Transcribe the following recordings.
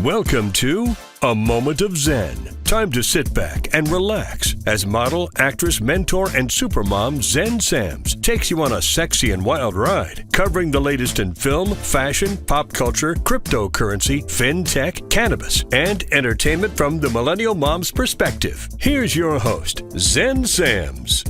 Welcome to A Moment of Zen. Time to sit back and relax as model, actress, mentor, and supermom Zen Soames takes you on a sexy and wild ride, covering the latest in film, fashion, pop culture, cryptocurrency, fintech, cannabis, and entertainment from the millennial mom's perspective. Here's your host, Zen Soames.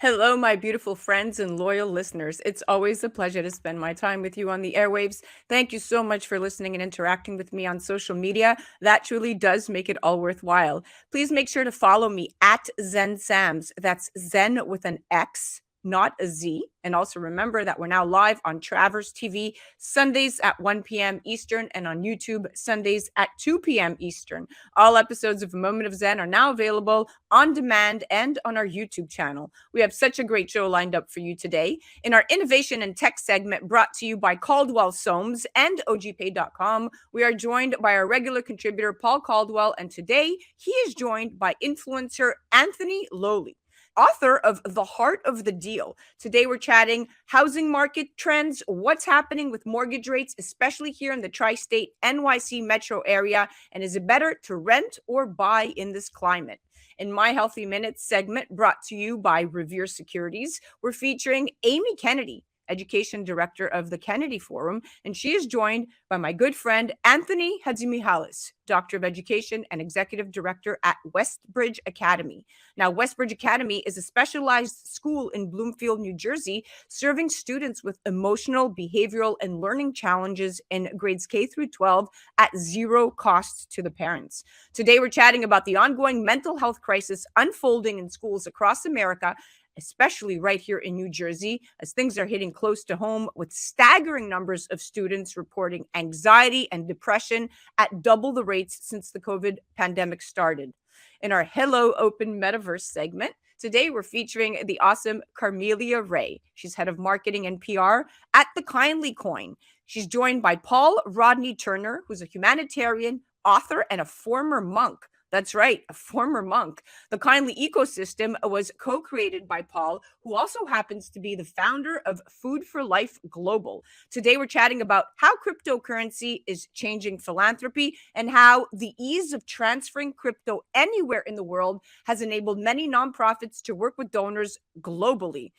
Hello, my beautiful friends and loyal listeners. It's always a pleasure to spend my time with you on the airwaves. Thank you so much for listening and interacting with me on social media. That truly does make it all worthwhile. Please make sure to follow me at Zen Soames. That's Zen with an X, not a Z. And also remember that we're now live on Travers TV Sundays at 1 p.m. Eastern and on YouTube Sundays at 2 p.m. Eastern. All episodes of A Moment of Zen are now available on demand and on our YouTube channel. We have such a great show lined up for you today. In our Innovation and Tech segment brought to you by Caldwell Soames and OGPay.com, we are joined by our regular contributor, Paul Caldwell, and today he is joined by influencer Anthony Lolli, author of The Heart of the Deal. Today we're chatting housing market trends, what's happening with mortgage rates, especially here in the Tri-State NYC metro area, and is it better to rent or buy in this climate? In My Healthy Minutes segment brought to you by Revere Securities, we're featuring Amy Kennedy, Education Director of the Kennedy Forum, and she is joined by my good friend Anthony Hadzimichalis, Doctor of Education and Executive Director at Westbridge Academy. Now, Westbridge Academy is a specialized school in Bloomfield, New Jersey, serving students with emotional, behavioral, and learning challenges in grades K through 12 at zero cost to the parents. Today, we're chatting about the ongoing mental health crisis unfolding in schools across America, especially right here in New Jersey, as things are hitting close to home with staggering numbers of students reporting anxiety and depression at double the rates since the COVID pandemic started. In our Hello Open Metaverse segment, today we're featuring the awesome Carmelia Ray. She's head of marketing and PR at the Kindly Coin. She's joined by Paul Rodney Turner, who's a humanitarian, author, and a former monk. That's right, a former monk. The Kindly ecosystem was co-created by Paul, who also happens to be the founder of Food for Life Global. Today, we're chatting about how cryptocurrency is changing philanthropy and how the ease of transferring crypto anywhere in the world has enabled many nonprofits to work with donors globally,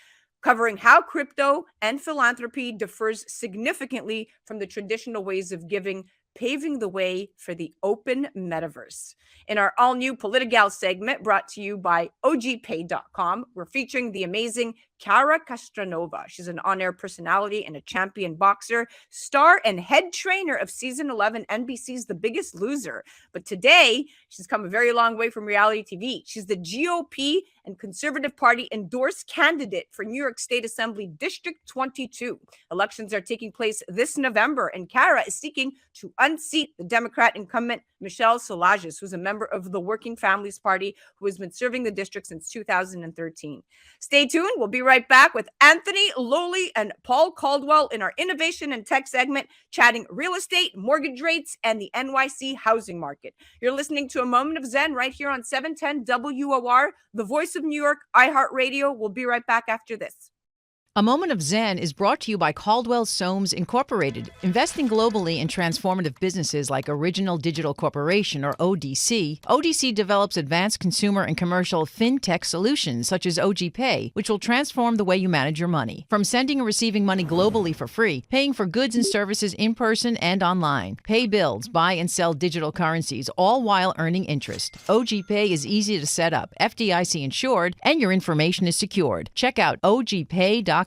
covering how crypto and philanthropy differs significantly from the traditional ways of giving, paving the way for the open metaverse. In our all-new Politigal segment brought to you by OGPay.com, we're featuring the amazing Cara Castronova. She's an on-air personality and a champion boxer, star and head trainer of season 11 NBC's The Biggest Loser. But today, she's come a very long way from reality TV. She's the GOP and Conservative Party endorsed candidate for New York State Assembly District 22. Elections are taking place this November, and Cara is seeking to unseat the Democrat incumbent Michelle Solages, who's a member of the Working Families Party, who has been serving the district since 2013. Stay tuned. We'll be right back with Anthony Lolli and Paul Caldwell in our Innovation and Tech segment, chatting real estate, mortgage rates, and the NYC housing market. You're listening to A Moment of Zen right here on 710 WOR, the voice of New York, iHeart Radio. We'll be right back after this. A Moment of Zen is brought to you by Caldwell Soames Incorporated, investing globally in transformative businesses like Original Digital Corporation, or ODC. ODC develops advanced consumer and commercial fintech solutions such as OGPay, which will transform the way you manage your money. From sending and receiving money globally for free, paying for goods and services in person and online, pay bills, buy and sell digital currencies, all while earning interest. OGPay is easy to set up, FDIC insured, and your information is secured. Check out OGPay.com.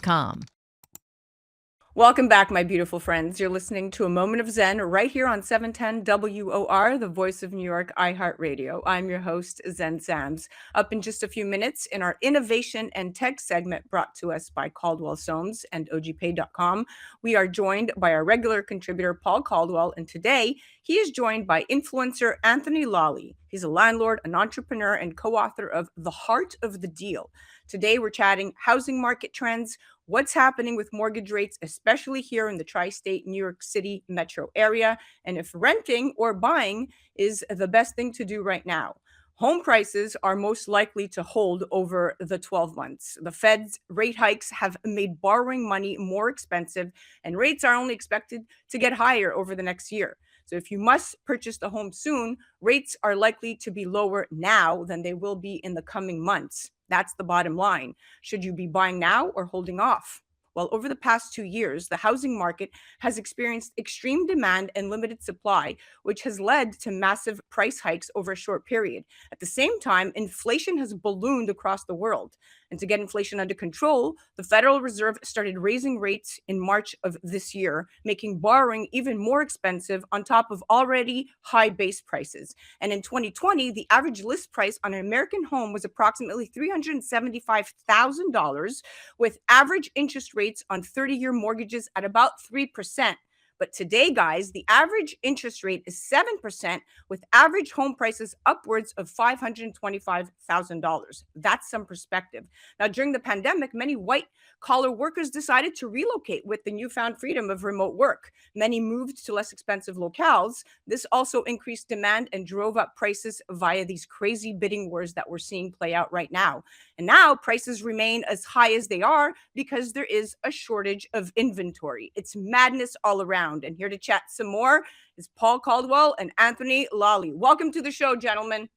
Welcome back, my beautiful friends. You're listening to A Moment of Zen right here on 710 WOR, the voice of New York, iHeart Radio. I'm your host, Zen Soames. Up in just a few minutes in our Innovation and Tech segment brought to us by Caldwell Soames and OGPay.com, we are joined by our regular contributor, Paul Caldwell, and today he is joined by influencer Anthony Lolli. He's a landlord, an entrepreneur, and co-author of The Heart of the Deal. Today, we're chatting housing market trends, what's happening with mortgage rates, especially here in the Tri-State New York City metro area, and if renting or buying is the best thing to do right now. home prices are most likely to hold over the 12 months. The Fed's rate hikes have made borrowing money more expensive, and rates are only expected to get higher over the next year. So if you must purchase the home soon, rates are likely to be lower now than they will be in the coming months. That's the bottom line. Should you be buying now or holding off? Well, over the past 2 years, the housing market has experienced extreme demand and limited supply, which has led to massive price hikes over a short period. At the same time, inflation has ballooned across the world. And to get inflation under control, the Federal Reserve started raising rates in March of this year, making borrowing even more expensive on top of already high base prices. And in 2020, the average list price on an American home was approximately $375,000, with average interest rates on 30-year mortgages at about 3%. But today, guys, the average interest rate is 7%, with average home prices upwards of $525,000. That's some perspective. Now, during the pandemic, many white-collar workers decided to relocate with the newfound freedom of remote work. Many moved to less expensive locales. This also increased demand and drove up prices via these crazy bidding wars that we're seeing play out right now. And now prices remain as high as they are because there is a shortage of inventory. It's madness all around. And here to chat some more is Paul Caldwell and Anthony Lolli. Welcome to the show, gentlemen.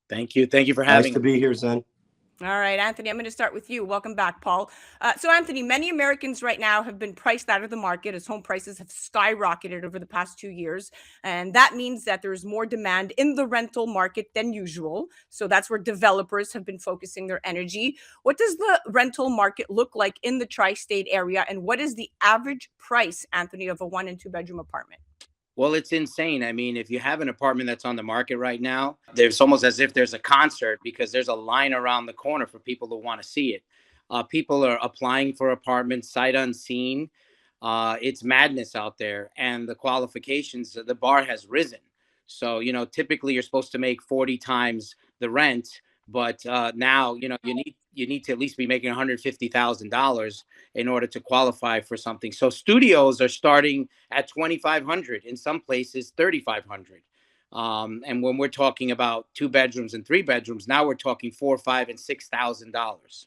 Thank you. Thank you for having me. Nice to be here, Zen. All right, Anthony, I'm going to start with you. Welcome back, Paul. So, Anthony, many Americans right now have been priced out of the market as home prices have skyrocketed over the past 2 years. And that means that there's more demand in the rental market than usual. So that's where developers have been focusing their energy. What does the rental market look like in the tri-state area? And what is the average price, Anthony, of a 1 and 2 bedroom apartment? Well, it's insane. I mean, if you have an apartment that's on the market right now, there's almost as if there's a concert because there's a line around the corner for people who want to see it. People are applying for apartments sight unseen. It's madness out there. And the qualifications, the bar has risen. So, typically you're supposed to make 40 times the rent. But now, you need to at least be making $150,000 in order to qualify for something. So studios are starting at $2,500, in some places $3,500. And when we're talking about 2 bedrooms and 3 bedrooms, now we're talking $4,000, $5,000, and $6,000.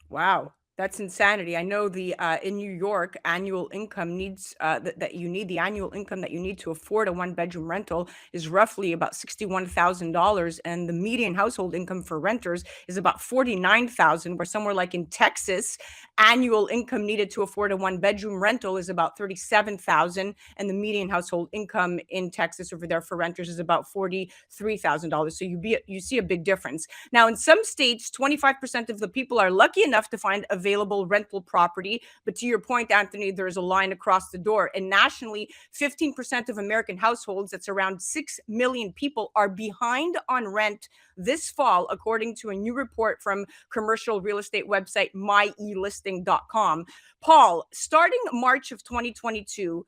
Wow. That's insanity. I know the in New York, annual income needs the annual income that you need to afford a 1 bedroom rental is roughly about $61,000, and the median household income for renters is about $49,000. Where somewhere like in Texas, annual income needed to afford a 1 bedroom rental is about $37,000, and the median household income in Texas over there for renters is about $43,000. So you see a big difference. Now, in some states, 25% of the people are lucky enough to find available rental property. But to your point, Anthony, there's a line across the door. And nationally, 15% of American households, that's around 6 million people, are behind on rent this fall, according to a new report from commercial real estate website myelisting.com. Paul, starting March of 2022,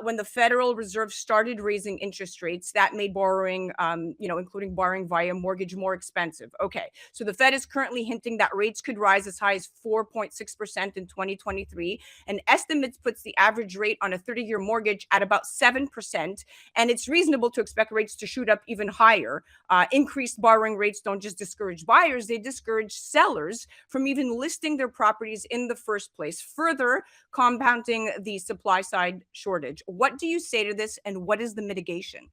when the Federal Reserve started raising interest rates, that made borrowing, including borrowing via mortgage, more expensive. Okay, so the Fed is currently hinting that rates could rise as high as 4.6% in 2023, and estimates puts the average rate on a 30-year mortgage at about 7%, and it's reasonable to expect rates to shoot up even higher. Increased borrowing rates don't just discourage buyers, they discourage sellers from even listing their properties in the first place, further compounding the supply side shortage. What do you say to this, and what is the mitigation?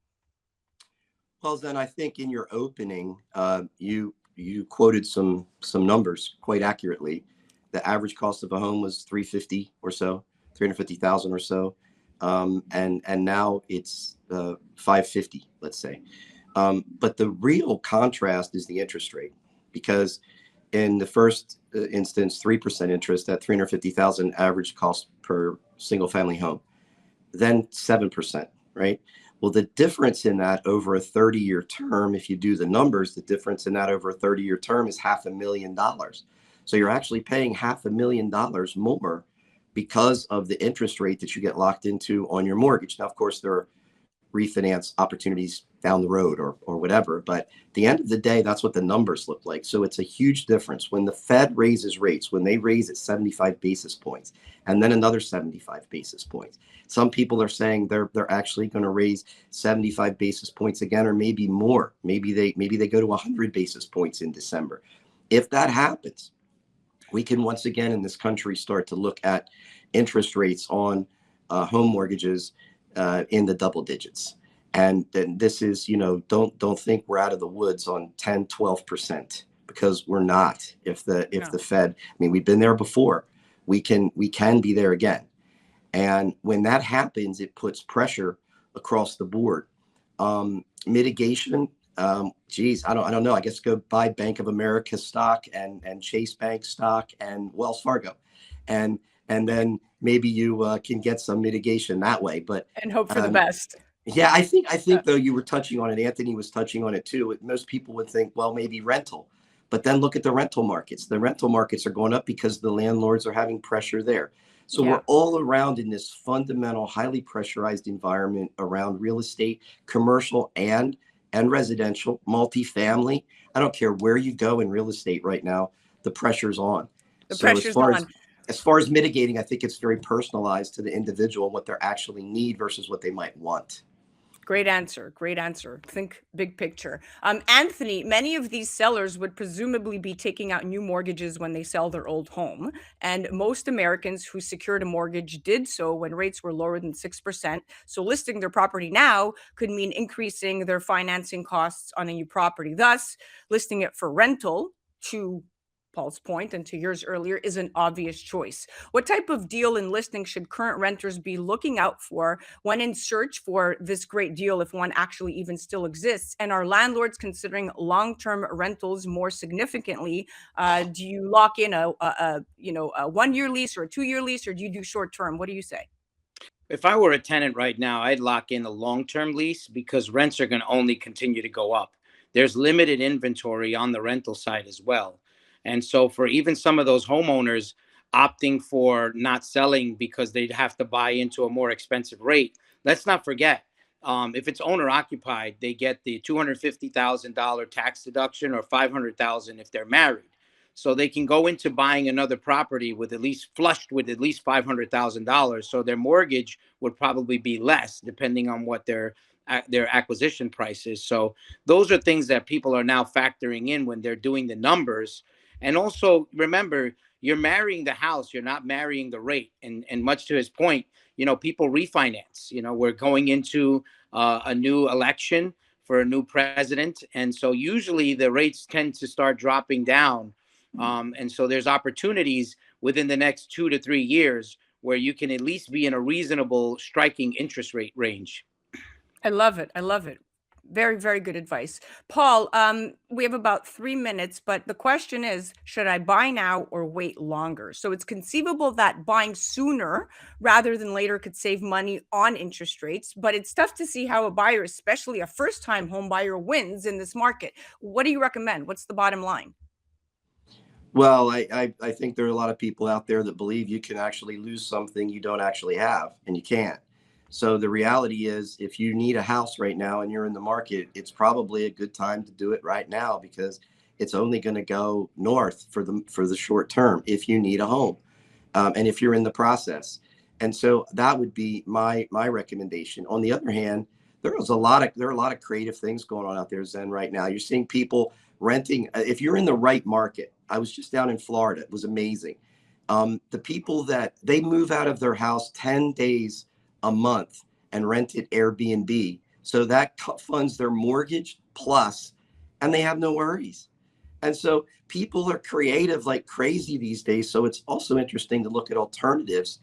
Well, then I think in your opening, you quoted some numbers quite accurately. The average cost of a home was $350,000 or so, $350,000 or so, and now it's $550,000, let's say. But the real contrast is the interest rate, because in the first instance, 3% interest at $350,000 average cost per single family home. Then 7%, right? Well, the difference in that over a 30-year term, if you do the numbers, the difference in that over a 30-year term is $500,000. So you're actually paying $500,000 more because of the interest rate that you get locked into on your mortgage. Now, of course, there are refinance opportunities down the road or whatever. But at the end of the day, that's what the numbers look like. So it's a huge difference. When the Fed raises rates, when they raise it 75 basis points and then another 75 basis points, some people are saying they're actually going to raise 75 basis points again, or maybe more. Maybe they go to 100 basis points in December. If that happens, we can once again in this country start to look at interest rates on home mortgages in the double digits. And then this is, don't think we're out of the woods on 10, 12%, because we're not. If the Fed, we've been there before, we can be there again. And when that happens, it puts pressure across the board. Mitigation, I don't know. I guess go buy Bank of America stock and Chase Bank stock and Wells Fargo, and then maybe you can get some mitigation that way. But and hope for the best. Yeah, I think though, you were touching on it. Anthony was touching on it too. Most people would think, well, maybe rental, but then look at the rental markets. The rental markets are going up because the landlords are having pressure there. So we're all around in this fundamental, highly pressurized environment around real estate, commercial and residential, multifamily. I don't care where you go in real estate right now, the pressure's on. As far as mitigating, I think it's very personalized to the individual, what they actually need versus what they might want. Great answer. Great answer. Think big picture. Anthony, many of these sellers would presumably be taking out new mortgages when they sell their old home. And most Americans who secured a mortgage did so when rates were lower than 6%. So listing their property now could mean increasing their financing costs on a new property. Thus, listing it for rental, to Paul's point and to yours earlier, is an obvious choice. What type of deal and listing should current renters be looking out for when in search for this great deal, if one actually even still exists? And are landlords considering long-term rentals more significantly? Do you lock in a 1-year lease or a 2-year lease, or do you do short-term? What do you say? If I were a tenant right now, I'd lock in a long-term lease because rents are going to only continue to go up. There's limited inventory on the rental side as well. And so for even some of those homeowners opting for not selling because they'd have to buy into a more expensive rate, let's not forget, if it's owner occupied, they get the $250,000 tax deduction, or $500,000 if they're married. So they can go into buying another property with at least $500,000. So their mortgage would probably be less depending on what their acquisition price is. So those are things that people are now factoring in when they're doing the numbers. And also remember, you're marrying the house, you're not marrying the rate. And much to his point, people refinance. We're going into a new election for a new president. And so usually the rates tend to start dropping down. And so there's opportunities within the next 2 to 3 years where you can at least be in a reasonable striking interest rate range. I love it. I love it. Very, very good advice. Paul, we have about 3 minutes, but the question is, should I buy now or wait longer? So it's conceivable that buying sooner rather than later could save money on interest rates, but it's tough to see how a buyer, especially a first-time home buyer, wins in this market. What do you recommend? What's the bottom line? Well, I think there are a lot of people out there that believe you can actually lose something you don't actually have, and you can't. So the reality is, if you need a house right now and you're in the market, it's probably a good time to do it right now, because it's only going to go north for the short term if you need a home, and if you're in the process. And so that would be my recommendation. On the other hand, there are a lot of creative things going on out there, Zen, right now. You're seeing people renting. If you're in the right market, I was just down in Florida. It was amazing. The people that they move out of their house 10 days a month and rent it Airbnb. So that funds their mortgage plus, and they have no worries. And so people are creative like crazy these days. So it's also interesting to look at alternatives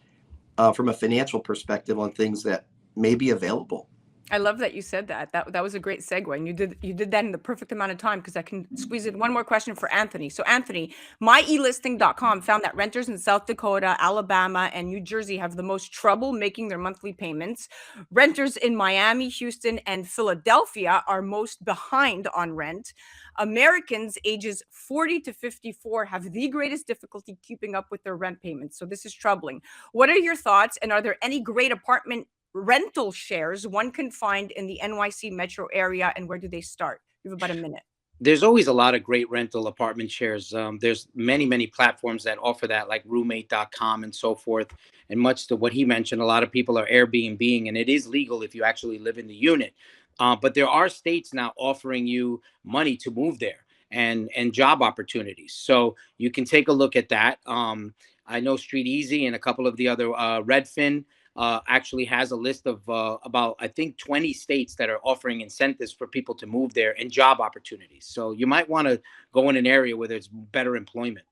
from a financial perspective on things that may be available. I love that you said that. That was a great segue, and you did that in the perfect amount of time, because I can squeeze in one more question for Anthony. So Anthony, myelisting.com found that renters in South Dakota, Alabama, and New Jersey have the most trouble making their monthly payments. Renters in Miami, Houston, and Philadelphia are most behind on rent. Americans ages 40 to 54 have the greatest difficulty keeping up with their rent payments. So this is troubling. What are your thoughts, and are there any great apartment rental shares one can find in the NYC metro area, and where do they start? You have about a minute. There's always a lot of great rental apartment shares. There's many platforms that offer that, like roommate.com and so forth. And much to what he mentioned, a lot of people are Airbnb-ing, and it is legal if you actually live in the unit. But there are states now offering you money to move there and job opportunities. So you can take a look at that. I know Street Easy and a couple of the other Redfin actually has a list of about, I think, 20 states that are offering incentives for people to move there and job opportunities. So you might want to go in an area where there's better employment.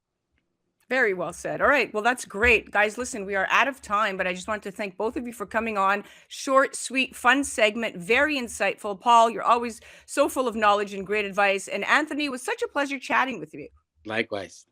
Very well said. All right. Well, that's great. Guys, listen, we are out of time, but I just want to thank both of you for coming on. Short, sweet, fun segment. Very insightful. Paul, you're always so full of knowledge and great advice. And Anthony, it was such a pleasure chatting with you. Likewise.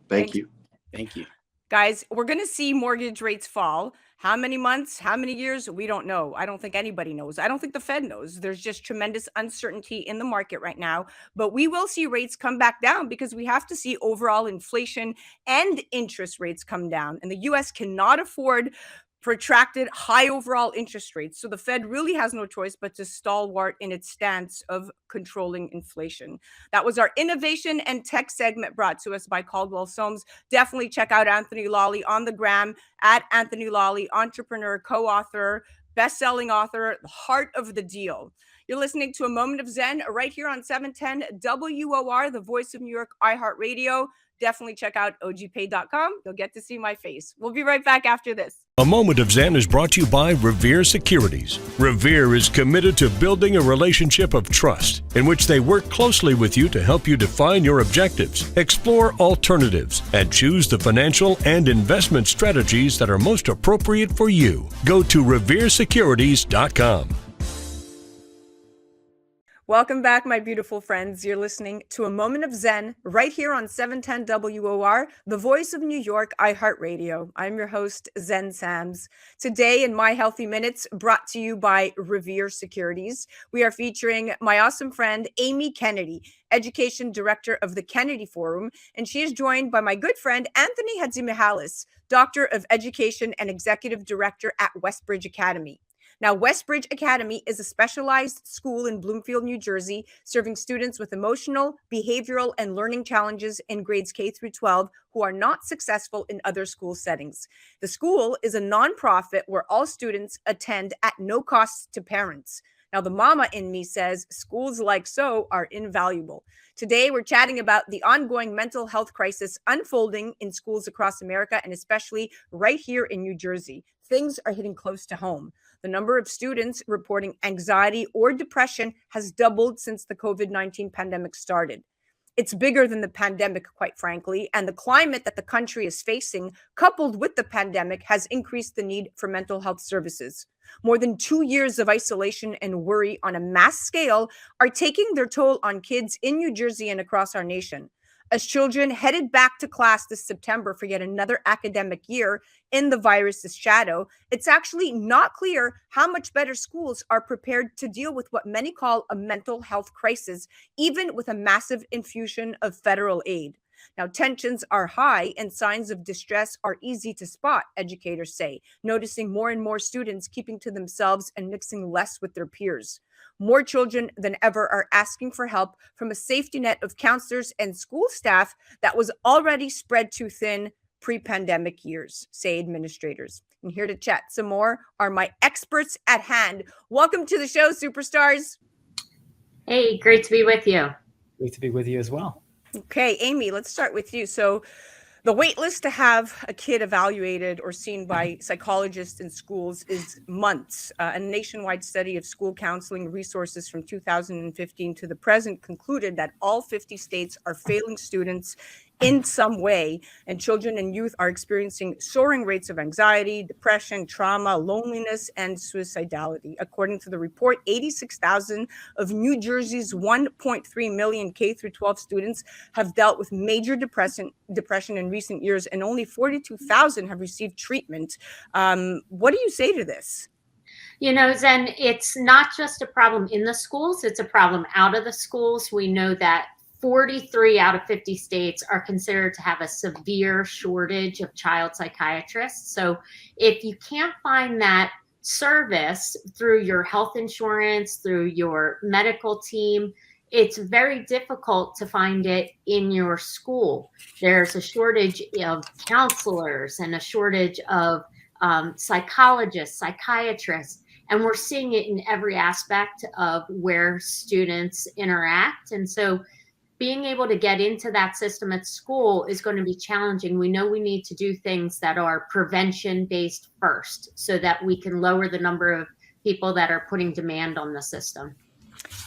Thank you. Thank you. Guys, we're going to see mortgage rates fall. How many months, how many years? We don't know. I don't think anybody knows. I don't think the Fed knows. There's just tremendous uncertainty in the market right now. But we will see rates come back down because we have to see overall inflation and interest rates come down. And the U.S. cannot afford protracted high overall interest rates. So the Fed really has no choice but to stalwart in its stance of controlling inflation. That was our innovation and tech segment brought to us by Caldwell Soames. Definitely check out Anthony Lolli on the gram at Anthony Lolli, entrepreneur, co-author, best-selling author, the heart of the deal. You're listening to A Moment of Zen right here on 710 WOR, the voice of New York, iHeart Radio. Definitely check out ogpay.com. You'll get to see my face. We'll be right back after this. A Moment of Zen is brought to you by Revere Securities. Revere is committed to building a relationship of trust in which they work closely with you to help you define your objectives, explore alternatives, and choose the financial and investment strategies that are most appropriate for you. Go to reveresecurities.com. Welcome back, my beautiful friends. You're listening to A Moment of Zen right here on 710 WOR, the voice of New York, iHeart Radio. I'm your host, Zen Sams. Today in My Healthy Minutes, brought to you by Revere Securities, we are featuring my awesome friend, Amy Kennedy, Education Director of the Kennedy Forum, and she is joined by my good friend, Anthony Hadzimichalis, Doctor of Education and Executive Director at Westbridge Academy. Now, Westbridge Academy is a specialized school in Bloomfield, New Jersey, serving students with emotional, behavioral, and learning challenges in grades K through 12 who are not successful in other school settings. The school is a nonprofit where all students attend at no cost to parents. Now, the mama in me says schools like so are invaluable. Today, we're chatting about the ongoing mental health crisis unfolding in schools across America, and especially right here in New Jersey. Things are hitting close to home. The number of students reporting anxiety or depression has doubled since the COVID-19 pandemic started. It's bigger than the pandemic, quite frankly, and the climate that the country is facing, coupled with the pandemic, has increased the need for mental health services. More than 2 years of isolation and worry on a mass scale are taking their toll on kids in New Jersey and across our nation. As children headed back to class this September for yet another academic year in the virus's shadow, it's actually not clear how much better schools are prepared to deal with what many call a mental health crisis, even with a massive infusion of federal aid. Now, tensions are high and signs of distress are easy to spot, educators say, noticing more and more students keeping to themselves and mixing less with their peers. More children than ever are asking for help from a safety net of counselors and school staff that was already spread too thin pre-pandemic years, say administrators. And here to chat some more are my experts at hand. Welcome to the show, superstars. Hey, great to be with you. Great to be with you as well. Okay, Amy, let's start with you. So the wait list to have a kid evaluated or seen by psychologists in schools is months. A nationwide study of school counseling resources from 2015 to the present concluded that all 50 states are failing students in some way, and children and youth are experiencing soaring rates of anxiety, depression, trauma, loneliness, and suicidality. According to the report, 86,000 of New Jersey's 1.3 million K through 12 students have dealt with major depression in recent years, and only 42,000 have received treatment. What do you say to this? You know, Zen, it's not just a problem in the schools, it's a problem out of the schools. We know that 43 out of 50 states are considered to have a severe shortage of child psychiatrists. So if you can't find that service through your health insurance, through your medical team, it's very difficult to find it in your school. There's a shortage of counselors and a shortage of psychologists, psychiatrists, and we're seeing it in every aspect of where students interact. And so being able to get into that system at school is going to be challenging. We know we need to do things that are prevention based first so that we can lower the number of people that are putting demand on the system.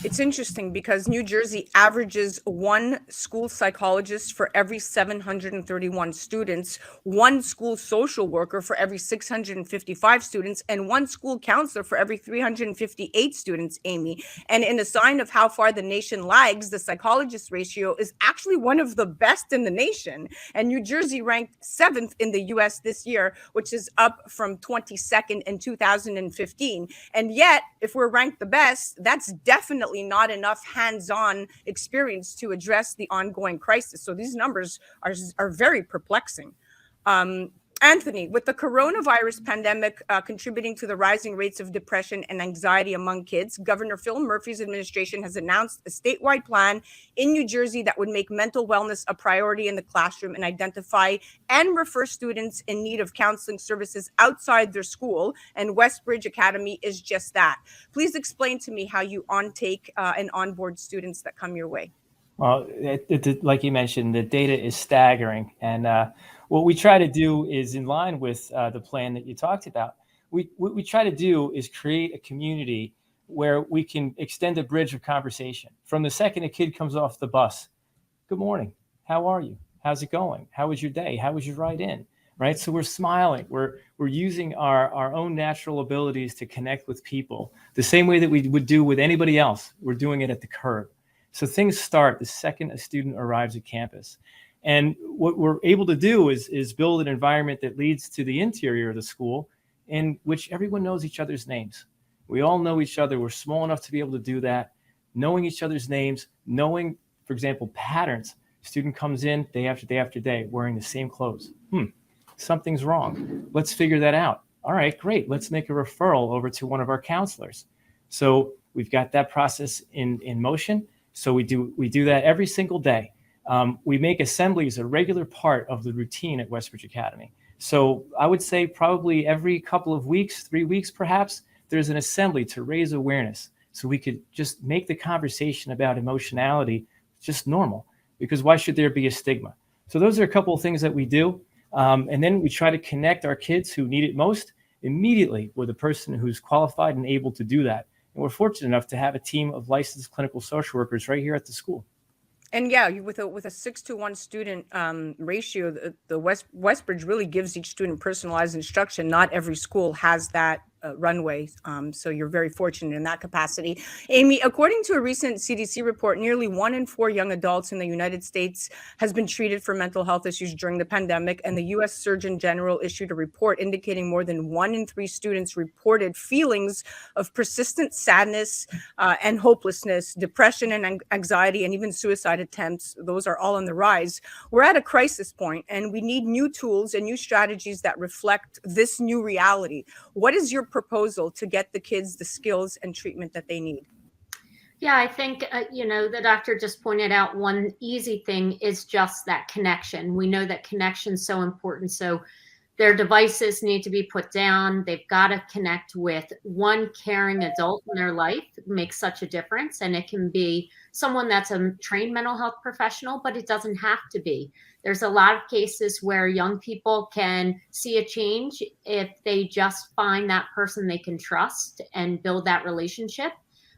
It's interesting because New Jersey averages one school psychologist for every 731 students, one school social worker for every 655 students, and one school counselor for every 358 students, Amy. And in a sign of how far the nation lags, the psychologist ratio is actually one of the best in the nation. And New Jersey ranked 7th in the US this year, which is up from 22nd in 2015. And yet, if we're ranked the best, that's definitely not enough hands-on experience to address the ongoing crisis. So these numbers are very perplexing. Anthony, with the coronavirus pandemic contributing to the rising rates of depression and anxiety among kids, Governor Phil Murphy's administration has announced a statewide plan in New Jersey that would make mental wellness a priority in the classroom and identify and refer students in need of counseling services outside their school. And Westbridge Academy is just that. Please explain to me how you on-take and onboard students that come your way. Well, like you mentioned, the data is staggering. And what we try to do is in line with the plan that you talked about. What we try to do is create a community where we can extend a bridge of conversation. From the second a kid comes off the bus, good morning, how are you? How's it going? How was your day? How was your ride in? Right? So we're smiling. We're using our own natural abilities to connect with people the same way that we would do with anybody else. We're doing it at the curb. So things start the second a student arrives at campus. And what we're able to do is build an environment that leads to the interior of the school in which everyone knows each other's names. We all know each other. We're small enough to be able to do that. Knowing each other's names, knowing, for example, patterns. Student comes in day after day after day wearing the same clothes. Something's wrong. Let's figure that out. All right, great. Let's make a referral over to one of our counselors. So we've got that process in motion. So we do that every single day. We make assemblies a regular part of the routine at Westbridge Academy. So I would say probably every couple of weeks, 3 weeks perhaps, there's an assembly to raise awareness. So we could just make the conversation about emotionality just normal, because why should there be a stigma? So those are a couple of things that we do. And then we try to connect our kids who need it most immediately with a person who's qualified and able to do that. And we're fortunate enough to have a team of licensed clinical social workers right here at the school. And yeah, with a 6-to-1 student ratio, the Westbridge really gives each student personalized instruction. Not every school has that runway. So you're very fortunate in that capacity. Amy, according to a recent CDC report, nearly 1 in 4 young adults in the United States has been treated for mental health issues during the pandemic. And the U.S. Surgeon General issued a report indicating more than 1 in 3 students reported feelings of persistent sadness and hopelessness, depression and anxiety, and even suicide attempts. Those are all on the rise. We're at a crisis point, and we need new tools and new strategies that reflect this new reality. What is your proposal to get the kids the skills and treatment that they need? Yeah, I think, the doctor just pointed out one easy thing is just that connection. We know that connection is so important. So their devices need to be put down. They've got to connect with one caring adult in their life. It makes such a difference. And it can be someone that's a trained mental health professional, but it doesn't have to be. There's a lot of cases where young people can see a change if they just find that person they can trust and build that relationship.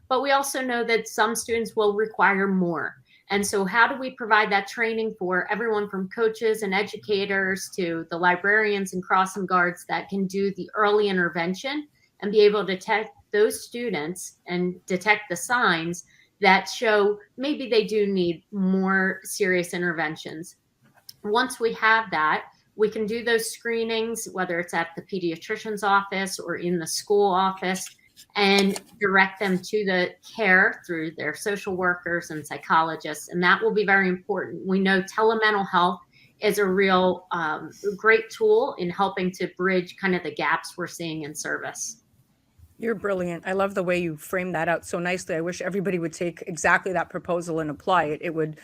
But we also know that some students will require more. And so how do we provide that training for everyone from coaches and educators to the librarians and crossing guards that can do the early intervention and be able to detect those students and detect the signs that show maybe they do need more serious interventions? Once we have that, we can do those screenings, whether it's at the pediatrician's office or in the school office, and direct them to the care through their social workers and psychologists. And that will be very important. We know telemental health is a real great tool in helping to bridge kind of the gaps we're seeing in service. You're brilliant. I love the way you frame that out so nicely. I wish everybody would take exactly that proposal and apply it. It would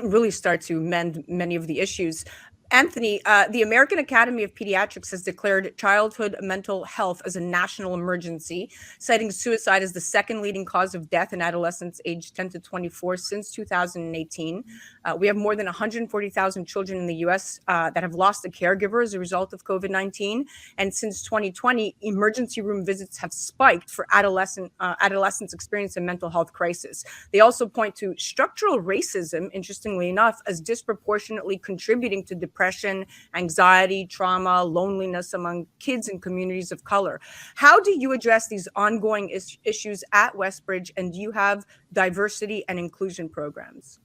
really start to mend many of the issues. Anthony, the American Academy of Pediatrics has declared childhood mental health as a national emergency, citing suicide as the second leading cause of death in adolescents aged 10 to 24 since 2018. We have more than 140,000 children in the U.S. That have lost a caregiver as a result of COVID-19. And since 2020, emergency room visits have spiked for adolescents experiencing a mental health crisis. They also point to structural racism, interestingly enough, as disproportionately contributing to depression, anxiety, trauma, loneliness among kids in communities of color. How do you address these ongoing issues at Westbridge, and do you have diversity and inclusion programs?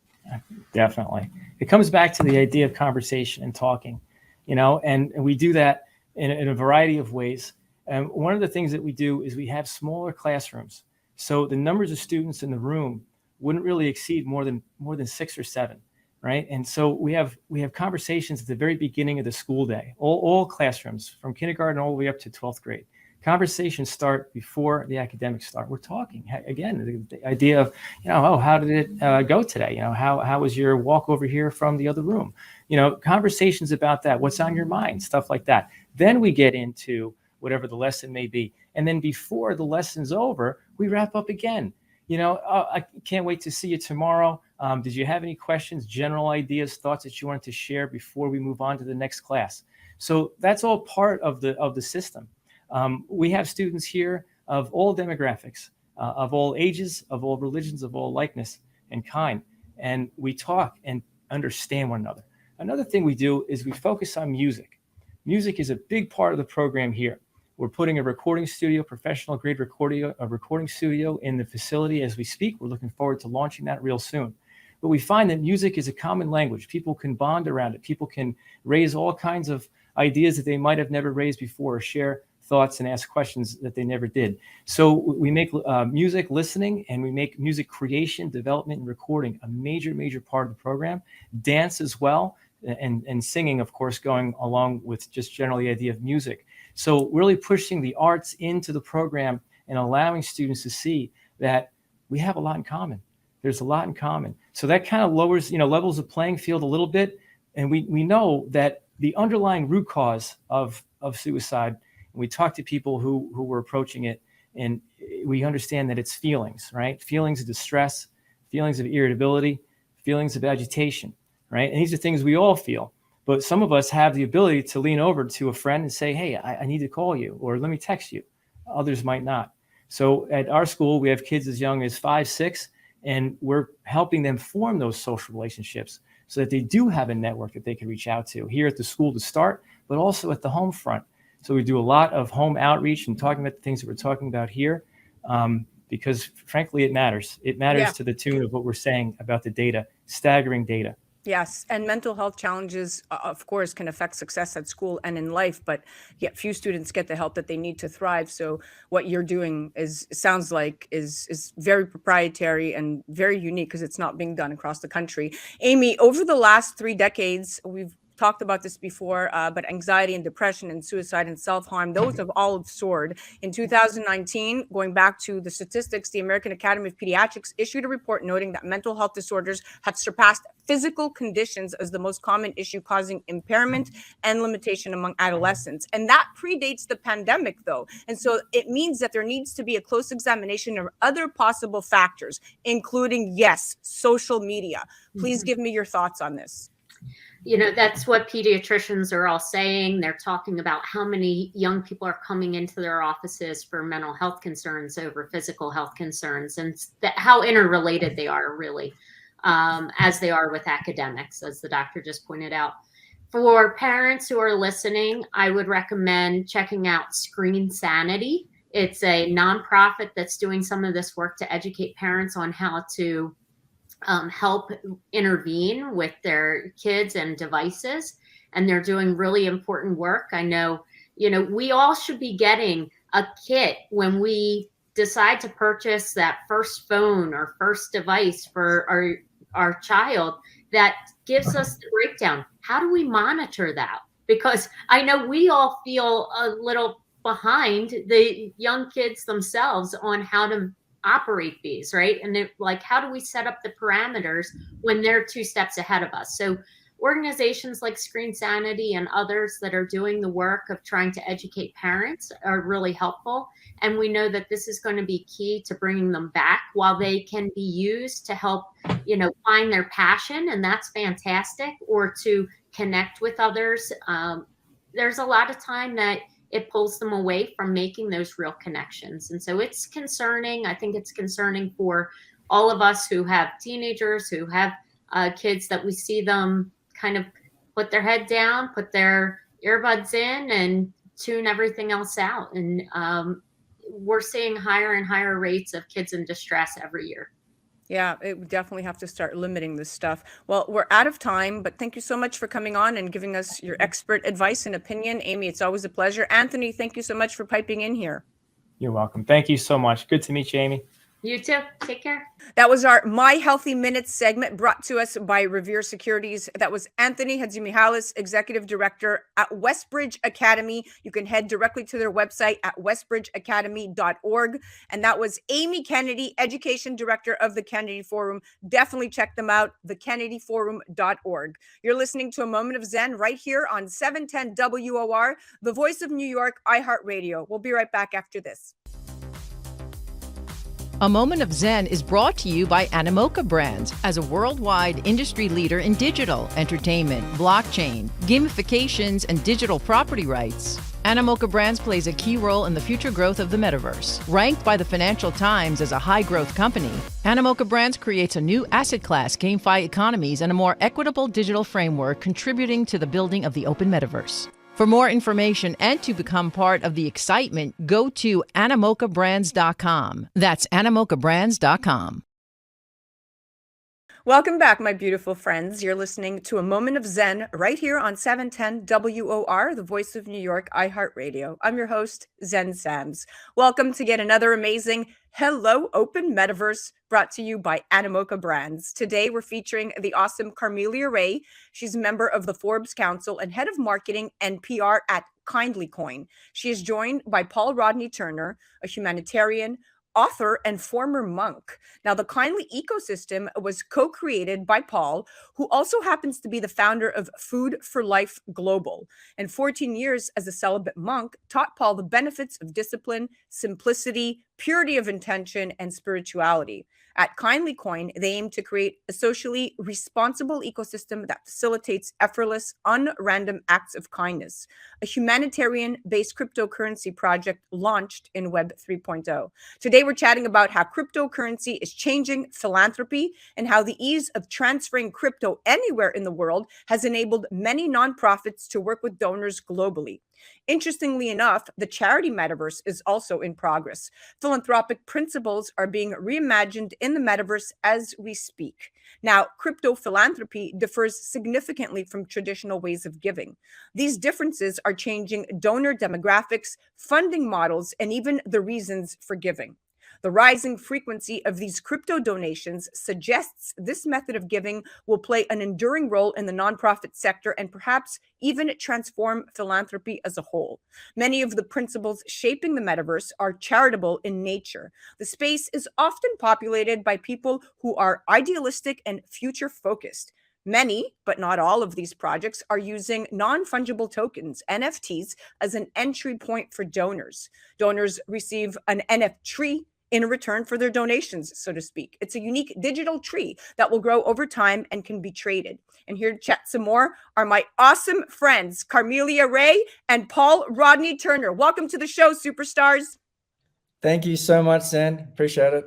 Definitely. It comes back to the idea of conversation and talking, and we do that in a variety of ways. And one of the things that we do is we have smaller classrooms. So the numbers of students in the room wouldn't really exceed more than 6 or 7. Right. And so we have conversations at the very beginning of the school day, all classrooms from kindergarten all the way up to 12th grade. Conversations start before the academics start. We're talking again, the idea of, how did it go today? How was your walk over here from the other room? Conversations about that. What's on your mind? Stuff like that. Then we get into whatever the lesson may be. And then before the lesson's over, we wrap up again. I can't wait to see you tomorrow. Did you have any questions, general ideas, thoughts that you wanted to share before we move on to the next class? So that's all part of the system. We have students here of all demographics, of all ages, of all religions, of all likeness and kind. And we talk and understand one another. Another thing we do is we focus on music. Music is a big part of the program here. We're putting a recording studio, professional grade recording studio in the facility as we speak. We're looking forward to launching that real soon. But we find that music is a common language. People can bond around it. People can raise all kinds of ideas that they might have never raised before, or share thoughts and ask questions that they never did. So we make music listening, and we make music creation, development, and recording a major part of the program. Dance as well, and singing, of course, going along with just generally the idea of music. So really pushing the arts into the program and allowing students to see that we have a lot in common. There's a lot in common. So that kind of lowers, levels the playing field a little bit. And we know that the underlying root cause of suicide, and we talk to people who were approaching it, and we understand that it's feelings, right? Feelings of distress, feelings of irritability, feelings of agitation, right? And these are things we all feel. But some of us have the ability to lean over to a friend and say, hey, I need to call you, or let me text you. Others might not. So at our school, we have kids as young as 5, 6, and we're helping them form those social relationships so that they do have a network that they can reach out to here at the school to start, but also at the home front. So we do a lot of home outreach and talking about the things that we're talking about here, because frankly, it matters. It matters to the tune of what we're saying about the data, staggering data. Yes, and mental health challenges, of course, can affect success at school and in life, but yet few students get the help that they need to thrive. So what you're doing sounds like is very proprietary and very unique, because it's not being done across the country. Amy, over the last 3 decades, we've talked about this before, but anxiety and depression and suicide and self-harm, those have all soared. In 2019, going back to the statistics, the American Academy of Pediatrics issued a report noting that mental health disorders have surpassed physical conditions as the most common issue causing impairment and limitation among adolescents. And that predates the pandemic, though. And so it means that there needs to be a close examination of other possible factors, including, yes, social media. Please give me your thoughts on this. That's what pediatricians are all saying. They're talking about how many young people are coming into their offices for mental health concerns over physical health concerns, and how interrelated they are, really, as they are with academics, as the doctor just pointed out. For parents who are listening, I would recommend checking out Screen Sanity. It's a nonprofit that's doing some of this work to educate parents on how to help intervene with their kids and devices. And they're doing really important work. I know, we all should be getting a kit when we decide to purchase that first phone or first device for our child, that gives us the breakdown. How do we monitor that? Because I know we all feel a little behind the young kids themselves on how to operate these, right? And like, how do we set up the parameters when they're 2 steps ahead of us? So organizations like Screen Sanity and others that are doing the work of trying to educate parents are really helpful. And we know that this is going to be key to bringing them back, while they can be used to help, find their passion. And that's fantastic. Or to connect with others. There's a lot of time that it pulls them away from making those real connections. And so it's concerning. I think it's concerning for all of us who have teenagers, who have kids, that we see them kind of put their head down, put their earbuds in, and tune everything else out. And we're seeing higher and higher rates of kids in distress every year. Yeah, it would definitely have to start limiting this stuff. Well, we're out of time, but thank you so much for coming on and giving us your expert advice and opinion. Amy, it's always a pleasure. Anthony, thank you so much for piping in here. You're welcome. Thank you so much. Good to meet you, Amy. You too. Take care. That was our My Healthy Minutes segment, brought to us by Revere Securities. That was Anthony Hadzimichalis, Executive Director at Westbridge Academy. You can head directly to their website at westbridgeacademy.org. And that was Amy Kennedy, Education Director of the Kennedy Forum. Definitely check them out, thekennedyforum.org. You're listening to A Moment of Zen right here on 710 WOR, the voice of New York, iHeart Radio. We'll be right back after this. A Moment of Zen is brought to you by Animoca Brands. As a worldwide industry leader in digital, entertainment, blockchain, gamifications, and digital property rights, Animoca Brands plays a key role in the future growth of the metaverse. Ranked by the Financial Times as a high-growth company, Animoca Brands creates a new asset class, GameFi economies, and a more equitable digital framework contributing to the building of the open metaverse. For more information and to become part of the excitement, go to animocabrands.com. That's animocabrands.com. Welcome back, my beautiful friends. You're listening to A Moment of Zen right here on 710 WOR, the voice of New York, iHeart Radio. I'm your host, Zen Sams. Welcome to yet another amazing Hello Open Metaverse, brought to you by Animoca Brands. Today, we're featuring the awesome Carmelia Ray. She's a member of the Forbes Council and head of marketing and PR at Kindly Coin. She is joined by Paul Rodney Turner, a humanitarian, author, and former monk. Now, the Kindly ecosystem was co-created by Paul, who also happens to be the founder of Food for Life Global. And 14 years as a celibate monk taught Paul the benefits of discipline, simplicity, purity of intention, and spirituality. At Kindly Coin, they aim to create a socially responsible ecosystem that facilitates effortless, unrandom acts of kindness, a humanitarian-based cryptocurrency project launched in Web 3.0. Today, we're chatting about how cryptocurrency is changing philanthropy and how the ease of transferring crypto anywhere in the world has enabled many nonprofits to work with donors globally. Interestingly enough, the charity metaverse is also in progress. Philanthropic principles are being reimagined in the metaverse as we speak. Now, crypto philanthropy differs significantly from traditional ways of giving. These differences are changing donor demographics, funding models, and even the reasons for giving. The rising frequency of these crypto donations suggests this method of giving will play an enduring role in the nonprofit sector and perhaps even transform philanthropy as a whole. Many of the principles shaping the metaverse are charitable in nature. The space is often populated by people who are idealistic and future-focused. Many, but not all of these projects are using non-fungible tokens, NFTs, as an entry point for donors. Donors receive an NFT tree in return for their donations, so to speak. It's a unique digital tree that will grow over time and can be traded. And here to chat some more are my awesome friends, Carmelia Ray and Paul Rodney Turner. Welcome to the show, superstars. Thank you so much, Zen. Appreciate it.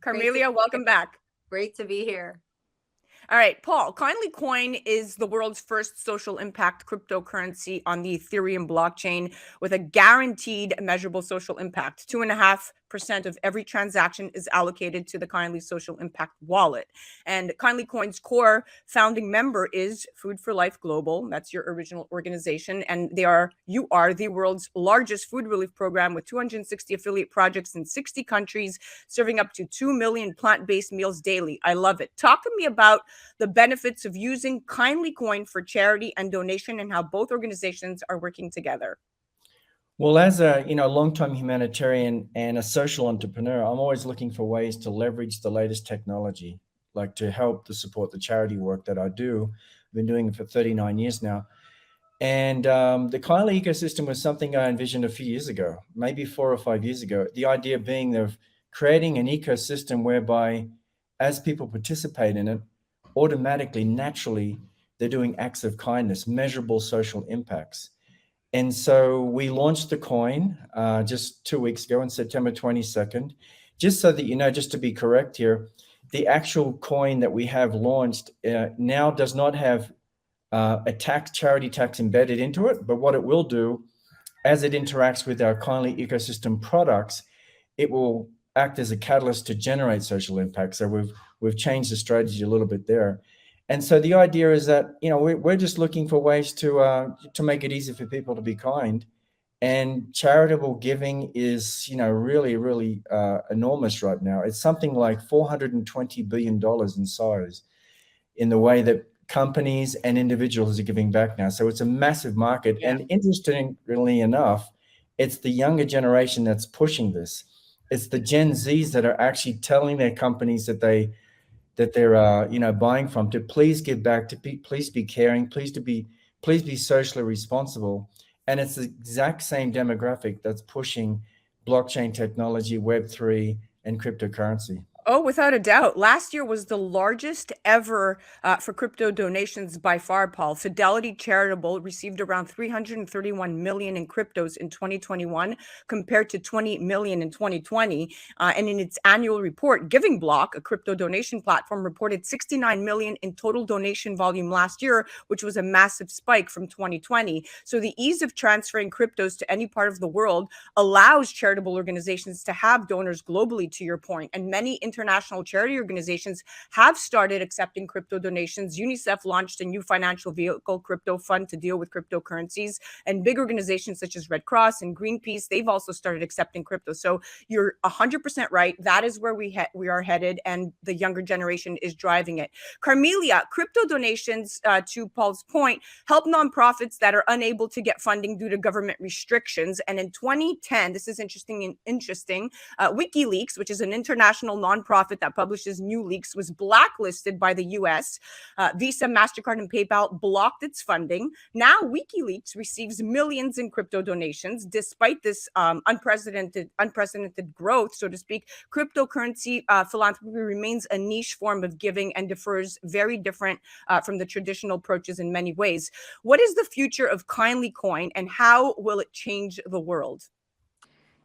Carmelia, welcome back. Great to be here. All right, Paul, Kindly Coin is the world's first social impact cryptocurrency on the Ethereum blockchain with a guaranteed measurable social impact, 2.5 1% of every transaction is allocated to the Kindly Social Impact Wallet. And Kindly Coin's core founding member is Food for Life Global. That's your original organization. And you are the world's largest food relief program with 260 affiliate projects in 60 countries, serving up to 2 million plant-based meals daily. I love it. Talk to me about the benefits of using Kindly Coin for charity and donation and how both organizations are working together. Well, as a longtime humanitarian and a social entrepreneur, I'm always looking for ways to leverage the latest technology, like to help to support the charity work that I do. I've been doing it for 39 years now. And the Kindly ecosystem was something I envisioned a few years ago, maybe 4 or 5 years ago. The idea being of creating an ecosystem whereby as people participate in it, automatically, naturally, they're doing acts of kindness, measurable social impacts. And so we launched the coin just 2 weeks ago on September 22nd. Just so that you know, just to be correct here, the actual coin that we have launched now does not have a charity tax embedded into it. But what it will do, as it interacts with our Kindly ecosystem products, it will act as a catalyst to generate social impact. So we've changed the strategy a little bit there. And so the idea is that, we're just looking for ways to make it easy for people to be kind. And charitable giving is, really, really enormous right now. It's something like $420 billion in size in the way that companies and individuals are giving back now. So it's a massive market. Yeah. And interestingly enough, it's the younger generation that's pushing this. It's the Gen Zs that are actually telling their companies that they're buying from to please give back, please be caring, please be socially responsible. And it's the exact same demographic that's pushing blockchain technology, Web3, and cryptocurrency. Oh, without a doubt. Last year was the largest ever for crypto donations by far, Paul. Fidelity Charitable received around 331 million in cryptos in 2021 compared to 20 million in 2020. And in its annual report, Giving Block, a crypto donation platform, reported 69 million in total donation volume last year, which was a massive spike from 2020. So the ease of transferring cryptos to any part of the world allows charitable organizations to have donors globally, to your point. And many international charity organizations have started accepting crypto donations. UNICEF launched a new financial vehicle, Crypto Fund, to deal with cryptocurrencies. And big organizations such as Red Cross and Greenpeace, they've also started accepting crypto. So you're 100% right. That is where we are headed, and the younger generation is driving it. Carmelia, crypto donations, to Paul's point, help nonprofits that are unable to get funding due to government restrictions. And in 2010, this is interesting, WikiLeaks, which is an international nonprofit that publishes new leaks, was blacklisted by the US. Visa, MasterCard, and PayPal blocked its funding. Now WikiLeaks receives millions in crypto donations. Despite this unprecedented growth, so to speak, cryptocurrency philanthropy remains a niche form of giving and differs very different from the traditional approaches in many ways. What is the future of Kindly Coin, and how will it change the world?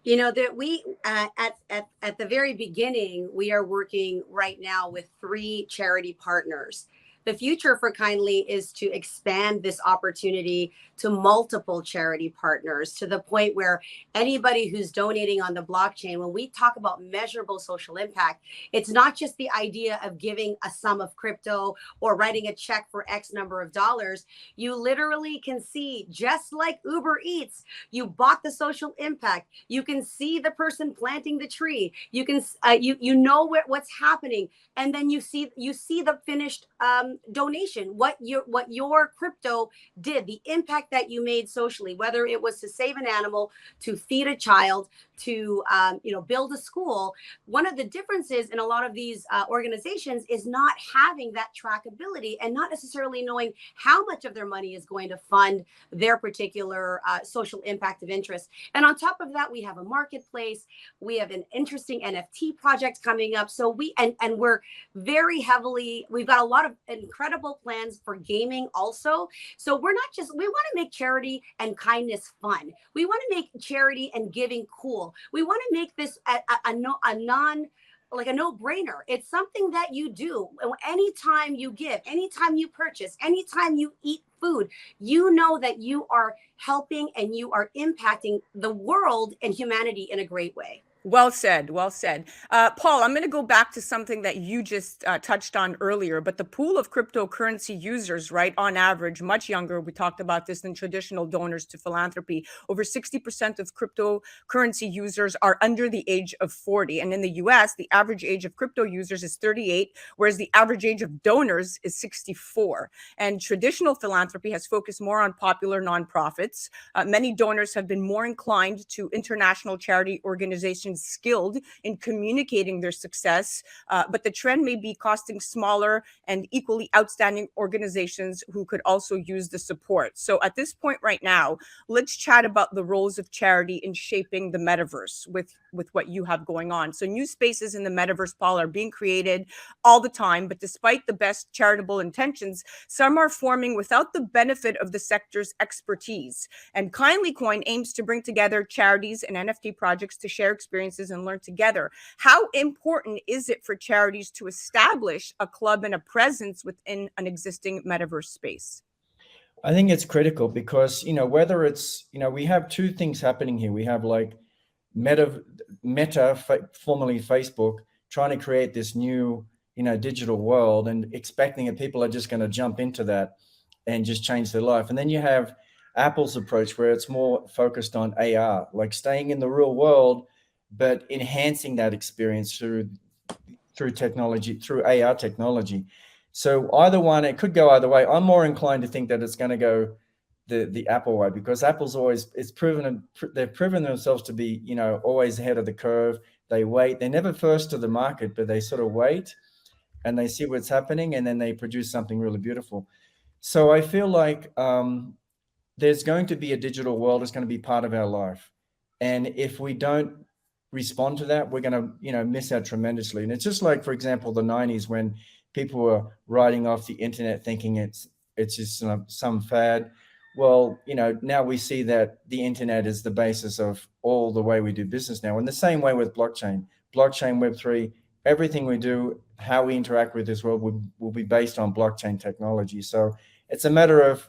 That we at the very beginning, we are working right now with 3 charity partners. The future for Kindly is to expand this opportunity to multiple charity partners, to the point where anybody who's donating on the blockchain, when we talk about measurable social impact, it's not just the idea of giving a sum of crypto or writing a check for X number of dollars. You literally can see, just like Uber Eats, you bought the social impact. You can see the person planting the tree. You can you know what's happening, and then you see the finished donation, what your crypto did, the impact that you made socially, whether it was to save an animal, to feed a child, to build a school. One of the differences in a lot of these organizations is not having that trackability and not necessarily knowing how much of their money is going to fund their particular social impact of interest. And on top of that, we have a marketplace. We have an interesting NFT project coming up. So we're very heavily, we've got a lot of incredible plans for gaming also. So we want to make charity and kindness fun. We want to make charity and giving cool. We want to make this a no-brainer. It's something that you do anytime you give, anytime you purchase, anytime you eat food. You know that you are helping and you are impacting the world and humanity in a great way. Well said. Well said. Paul, I'm going to go back to something that you just touched on earlier, but the pool of cryptocurrency users, right, on average, much younger, we talked about this, than traditional donors to philanthropy. Over 60% of cryptocurrency users are under the age of 40. And in the US, the average age of crypto users is 38, whereas the average age of donors is 64. And traditional philanthropy has focused more on popular nonprofits. Many donors have been more inclined to international charity organizations skilled in communicating their success, but the trend may be costing smaller and equally outstanding organizations who could also use the support. So at this point right now, let's chat about the roles of charity in shaping the metaverse with what you have going on. So new spaces in the metaverse, Paul, are being created all the time, but despite the best charitable intentions, some are forming without the benefit of the sector's expertise. And Kindly Coin aims to bring together charities and NFT projects to share experiences and learn together. How important is it for charities to establish a club and a presence within an existing metaverse space? I think it's critical because, whether it's, we have two things happening here. We have like Meta, formerly Facebook, trying to create this new, digital world and expecting that people are just going to jump into that and just change their life. And then you have Apple's approach where it's more focused on AR, like staying in the real world, but enhancing that experience through technology, through AR technology. So either one, it could go either way. I'm more inclined to think that it's going to go the Apple way, because Apple's always, they've proven themselves to be, always ahead of the curve. They wait. They're never first to the market, but they sort of wait and they see what's happening and then they produce something really beautiful. So I feel like there's going to be a digital world that's going to be part of our life. And if we don't respond to that, we're going to, miss out tremendously. And it's just like, for example, the 90s when people were writing off the internet thinking it's just some fad. Well, now we see that the internet is the basis of all the way we do business now. In the same way with blockchain, Web3, everything we do, how we interact with this world will be based on blockchain technology. So it's a matter of,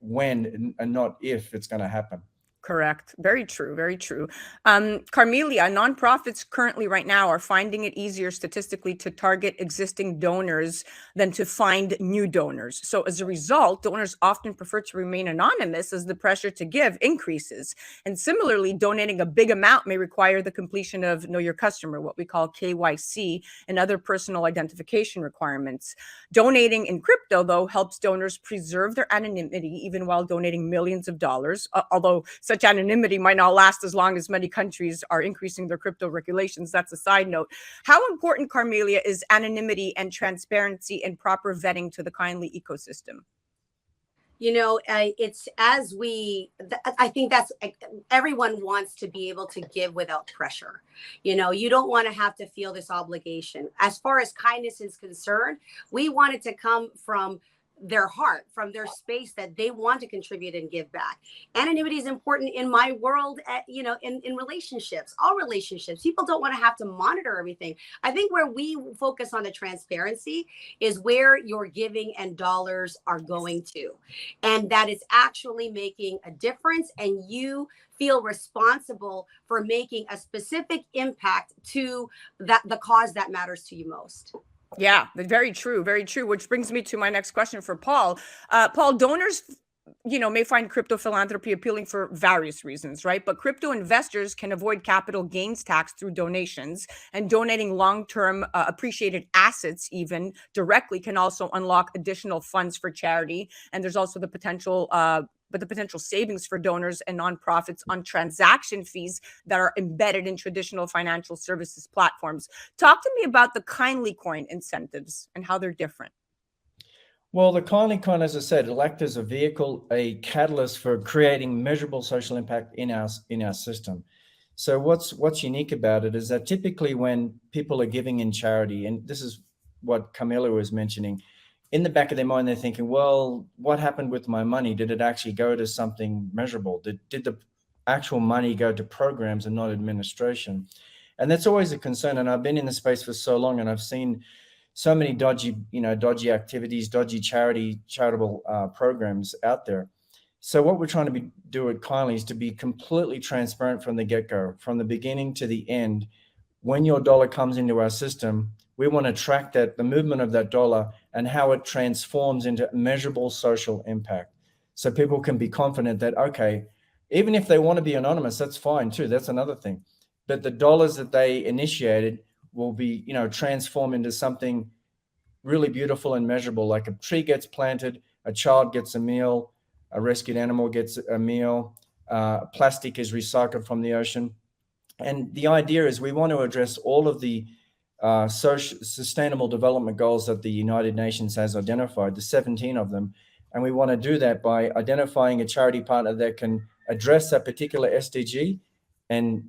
when and not if it's going to happen. Correct. Very true. Very true. Carmelia, nonprofits currently right now are finding it easier statistically to target existing donors than to find new donors. So as a result, donors often prefer to remain anonymous as the pressure to give increases. And similarly, donating a big amount may require the completion of Know Your Customer, what we call KYC, and other personal identification requirements. Donating in crypto, though, helps donors preserve their anonymity even while donating millions of dollars, although such anonymity might not last as long as many countries are increasing their crypto regulations. That's a side note. How important, Carmelia, is anonymity and transparency and proper vetting to the Kindly ecosystem? It's I think that's, everyone wants to be able to give without pressure. You don't want to have to feel this obligation. As far as kindness is concerned, we want it to come from their heart, from their space that they want to contribute and give back. Anonymity is important in my world, in relationships, all relationships. People don't want to have to monitor everything. I think where we focus on the transparency is where your giving and dollars are going to, and that it's actually making a difference, and you feel responsible for making a specific impact to the cause that matters to you most. Yeah, very true. Very true. Which brings me to my next question for Paul. Paul, donors, may find crypto philanthropy appealing for various reasons, right? But crypto investors can avoid capital gains tax through donations, and donating long-term appreciated assets even directly can also unlock additional funds for charity. And there's also the potential savings for donors and nonprofits on transaction fees that are embedded in traditional financial services platforms. Talk to me about the Kindly Coin incentives and how they're different. Well, the Kindly Coin, as I said, will act as a vehicle, a catalyst for creating measurable social impact in our system. So what's unique about it is that typically when people are giving in charity, and this is what Camilla was mentioning, in the back of their mind, they're thinking, well, what happened with my money? Did it actually go to something measurable? Did the actual money go to programs and not administration? And that's always a concern. And I've been in the space for so long, and I've seen so many dodgy activities, dodgy charitable programs out there. So what we're trying to do at Kindly is to be completely transparent from the get-go, from the beginning to the end. When your dollar comes into our system, we want to track that, the movement of that dollar and how it transforms into measurable social impact. So people can be confident that, okay, even if they want to be anonymous, that's fine too. That's another thing. But the dollars that they initiated will be, transform into something really beautiful and measurable, like a tree gets planted, a child gets a meal, a rescued animal gets a meal, plastic is recycled from the ocean. And the idea is we want to address all of the sustainable development goals that the United Nations has identified, the 17 of them. And we want to do that by identifying a charity partner that can address that particular SDG and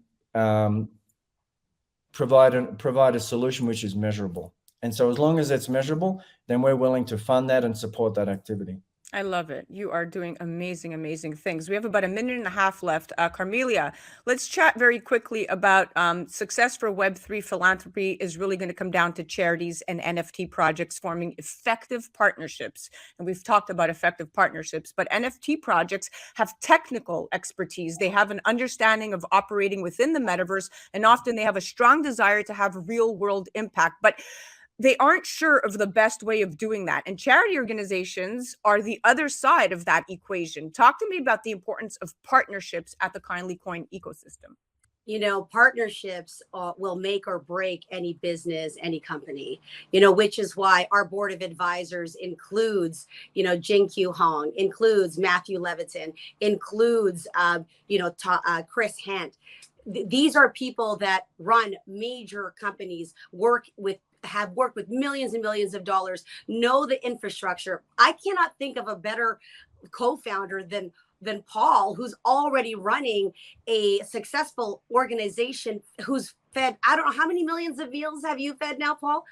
provide a solution which is measurable. And so as long as it's measurable, then we're willing to fund that and support that activity. I love it. You are doing amazing, amazing things. We have about a minute and a half left. Carmelia, let's chat very quickly about success for Web3 philanthropy is really going to come down to charities and NFT projects forming effective partnerships. And we've talked about effective partnerships, but NFT projects have technical expertise. They have an understanding of operating within the metaverse, and often they have a strong desire to have real world impact. But they aren't sure of the best way of doing that. And charity organizations are the other side of that equation. Talk to me about the importance of partnerships at the Kindly Coin ecosystem. Partnerships will make or break any business, any company, which is why our board of advisors includes, Jin Q Hong, includes Matthew Leviton, includes, Chris Hant. These are people that run major companies, have worked with millions and millions of dollars, know the infrastructure. I cannot think of a better co-founder than Paul, who's already running a successful organization, who's fed, I don't know, how many millions of meals have you fed now, Paul?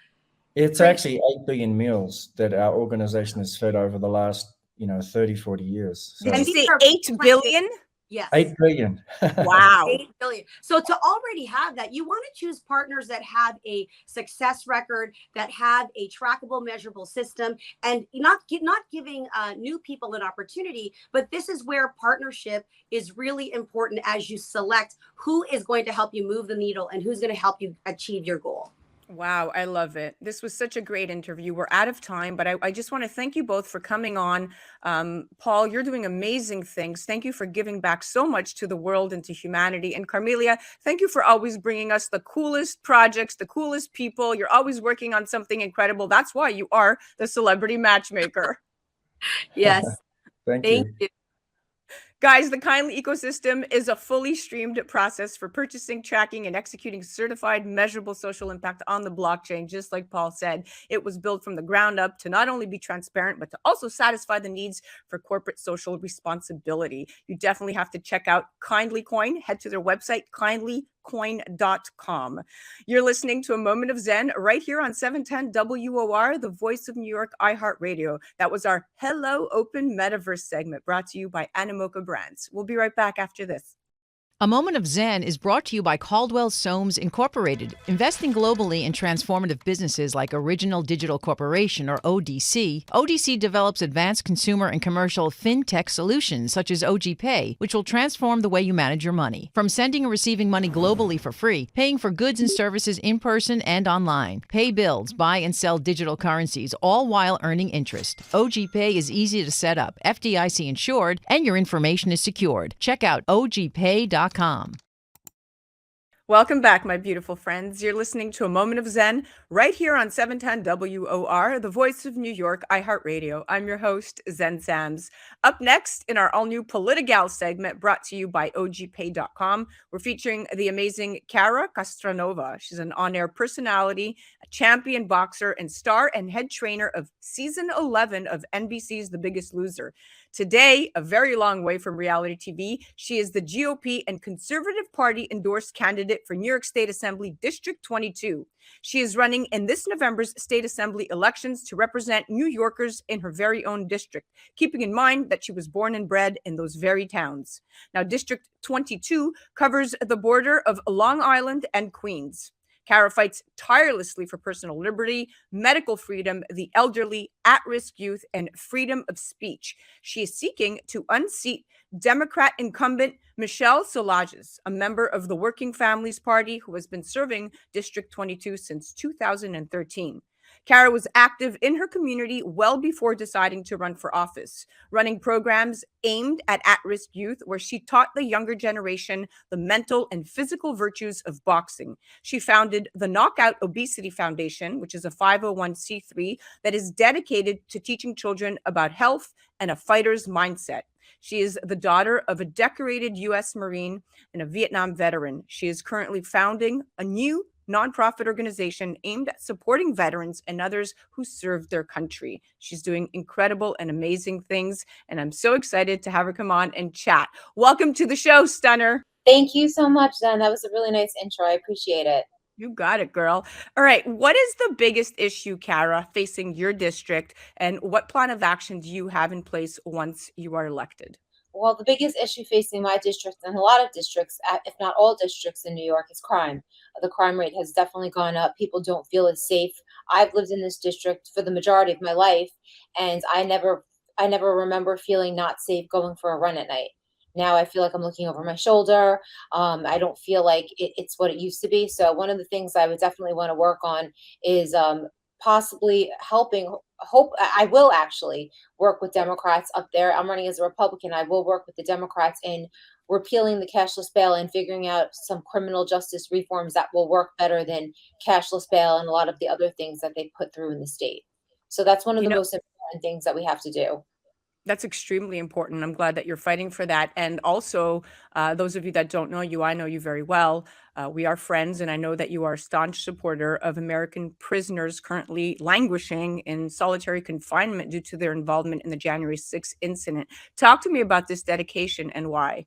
It's actually 8 billion meals that our organization has fed over the last, 30, 40 years. So, did you say 8 billion? Yes. 8 billion. Wow. 8 billion. So to already have that, you want to choose partners that have a success record, that have a trackable, measurable system, and not giving new people an opportunity. But this is where partnership is really important as you select who is going to help you move the needle and who's going to help you achieve your goal. Wow, I love it. This was such a great interview. We're out of time, but I just want to thank you both for coming on. Paul, you're doing amazing things. Thank you for giving back so much to the world and to humanity. And Carmelia, thank you for always bringing us the coolest projects, the coolest people. You're always working on something incredible. That's why you are the celebrity matchmaker. Yes. Thank you. Guys, the Kindly ecosystem is a fully streamed process for purchasing, tracking, and executing certified, measurable social impact on the blockchain. Just like Paul said, it was built from the ground up to not only be transparent, but to also satisfy the needs for corporate social responsibility. You definitely have to check out Kindly Coin. Head to their website, kindlycoin.com. You're listening to A Moment of Zen right here on 710 WOR, the voice of New York, iHeart Radio. That was our Hello Open Metaverse segment brought to you by Animoca Brands. We'll be right back after this. A Moment of Zen is brought to you by Caldwell Soames Incorporated, investing globally in transformative businesses like Original Digital Corporation, or ODC. ODC develops advanced consumer and commercial fintech solutions such as OG Pay, which will transform the way you manage your money. From sending and receiving money globally for free, paying for goods and services in person and online, pay bills, buy and sell digital currencies, all while earning interest. OG Pay is easy to set up, FDIC insured, and your information is secured. Check out ogpay.com. Welcome back, my beautiful friends. You're listening to A Moment of Zen right here on 710 WOR, the voice of New York, iHeart Radio. I'm your host, Zen Sams. Up next in our all-new Politigal segment brought to you by ogpay.com, we're featuring the amazing Kara Kastranova. She's an on-air personality, a champion boxer, and star and head trainer of season 11 of NBC's The Biggest Loser. Today, a very long way from reality TV, she is the GOP and Conservative Party endorsed candidate for New York State Assembly District 22. She is running in this November's state assembly elections to represent New Yorkers in her very own district, keeping in mind that she was born and bred in those very towns. Now, District 22 covers the border of Long Island and Queens. Kara fights tirelessly for personal liberty, medical freedom, the elderly, at-risk youth, and freedom of speech. She is seeking to unseat Democrat incumbent Michelle Solages, a member of the Working Families Party who has been serving District 22 since 2013. Kara was active in her community well before deciding to run for office, running programs aimed at risk youth, where she taught the younger generation the mental and physical virtues of boxing. She founded the Knockout Obesity Foundation, which is a 501c3 that is dedicated to teaching children about health and a fighter's mindset. She is the daughter of a decorated U.S. Marine and a Vietnam veteran. She is currently founding a new nonprofit organization aimed at supporting veterans and others who served their country. She's doing incredible and amazing things, and I'm so excited to have her come on and chat. Welcome to the show, Stunner. Thank you so much, Zen. That was a really nice intro. I appreciate it. You got it, girl. All right. What is the biggest issue, Kara, facing your district, and what plan of action do you have in place once you are elected? Well, the biggest issue facing my district and a lot of districts, if not all districts in New York, is crime. The crime rate has definitely gone up. People don't feel as safe. I've lived in this district for the majority of my life, and I never remember feeling not safe going for a run at night. Now I feel like I'm looking over my shoulder. I don't feel like it's what it used to be. So one of the things I would definitely want to work on is possibly helping. I will actually work with Democrats up there. I'm running as a Republican. I will work with the Democrats in repealing the cashless bail and figuring out some criminal justice reforms that will work better than cashless bail and a lot of the other things that they put through in the state. So that's one of the most important things that we have to do. That's extremely important. I'm glad that you're fighting for that. And also, those of you that don't know you, I know you very well. We are friends, and I know that you are a staunch supporter of American prisoners currently languishing in solitary confinement due to their involvement in the January 6th incident. Talk to me about this dedication and why.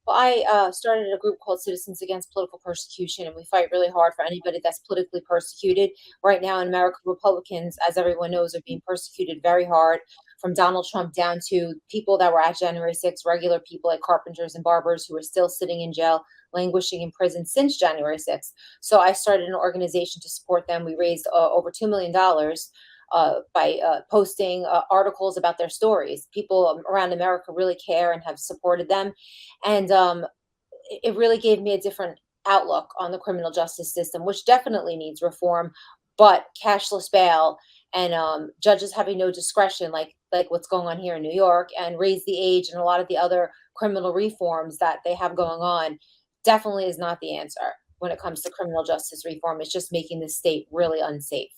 Well, I started a group called Citizens Against Political Persecution, and we fight really hard for anybody that's politically persecuted. Right now in America, Republicans, as everyone knows, are being persecuted very hard, from Donald Trump down to people that were at January 6th, regular people like carpenters and barbers who are still sitting in jail, languishing in prison since January 6th. So I started an organization to support them. We raised over $2 million by posting articles about their stories. People around America really care and have supported them. And it really gave me a different outlook on the criminal justice system, which definitely needs reform, but cashless bail and judges having no discretion, like what's going on here in New York, and raise the age and a lot of the other criminal reforms that they have going on, definitely is not the answer when it comes to criminal justice reform. It's just making the state really unsafe.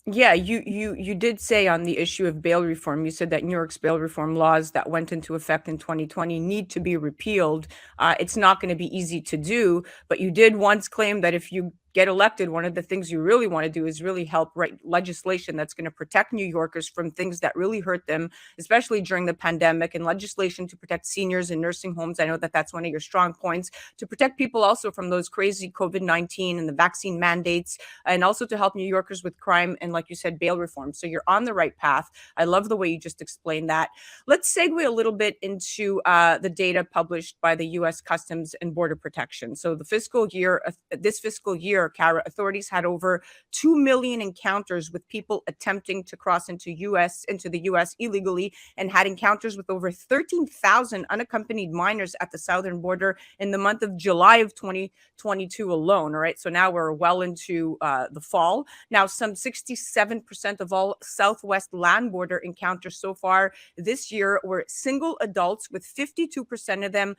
Yeah, you did say on the issue of bail reform, you said that New York's bail reform laws that went into effect in 2020 need to be repealed. It's not going to be easy to do, but you did once claim that if you get elected, one of the things you really want to do is really help write legislation that's going to protect New Yorkers from things that really hurt them, especially during the pandemic, and legislation to protect seniors in nursing homes. I know that that's one of your strong points, to protect people also from those crazy COVID-19 and the vaccine mandates, and also to help New Yorkers with crime and, like you said, bail reform. So you're on the right path. I love the way you just explained that. Let's segue a little bit into the data published by the U.S. Customs and Border Protection. So this fiscal year, Kara, authorities had over 2 million encounters with people attempting to cross into the U.S. illegally, and had encounters with over 13,000 unaccompanied minors at the southern border in the month of July of 2022 alone. All right, so now we're well into the fall. Now, some 67% of all Southwest land border encounters so far this year were single adults, with 52% of them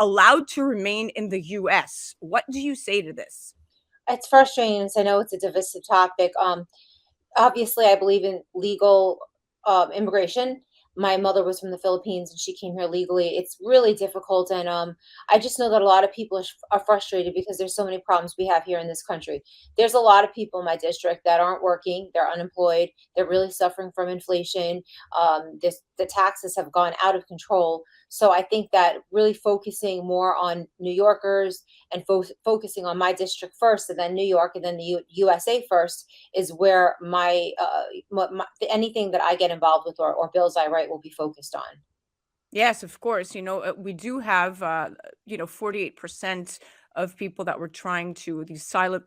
allowed to remain in the U.S. What do you say to this? It's frustrating, as I know it's a divisive topic. Obviously, I believe in legal immigration. My mother was from the Philippines and she came here legally. It's really difficult. And I just know that a lot of people are frustrated because there's so many problems we have here in this country. There's a lot of people in my district that aren't working. They're unemployed. They're really suffering from inflation. The taxes have gone out of control. So I think that really focusing more on New Yorkers and focusing on my district first, and then New York, and then the USA first, is where anything that I get involved with or bills I write will be focused on. Yes, of course. We do have, 48% of people that were trying to, these asylum,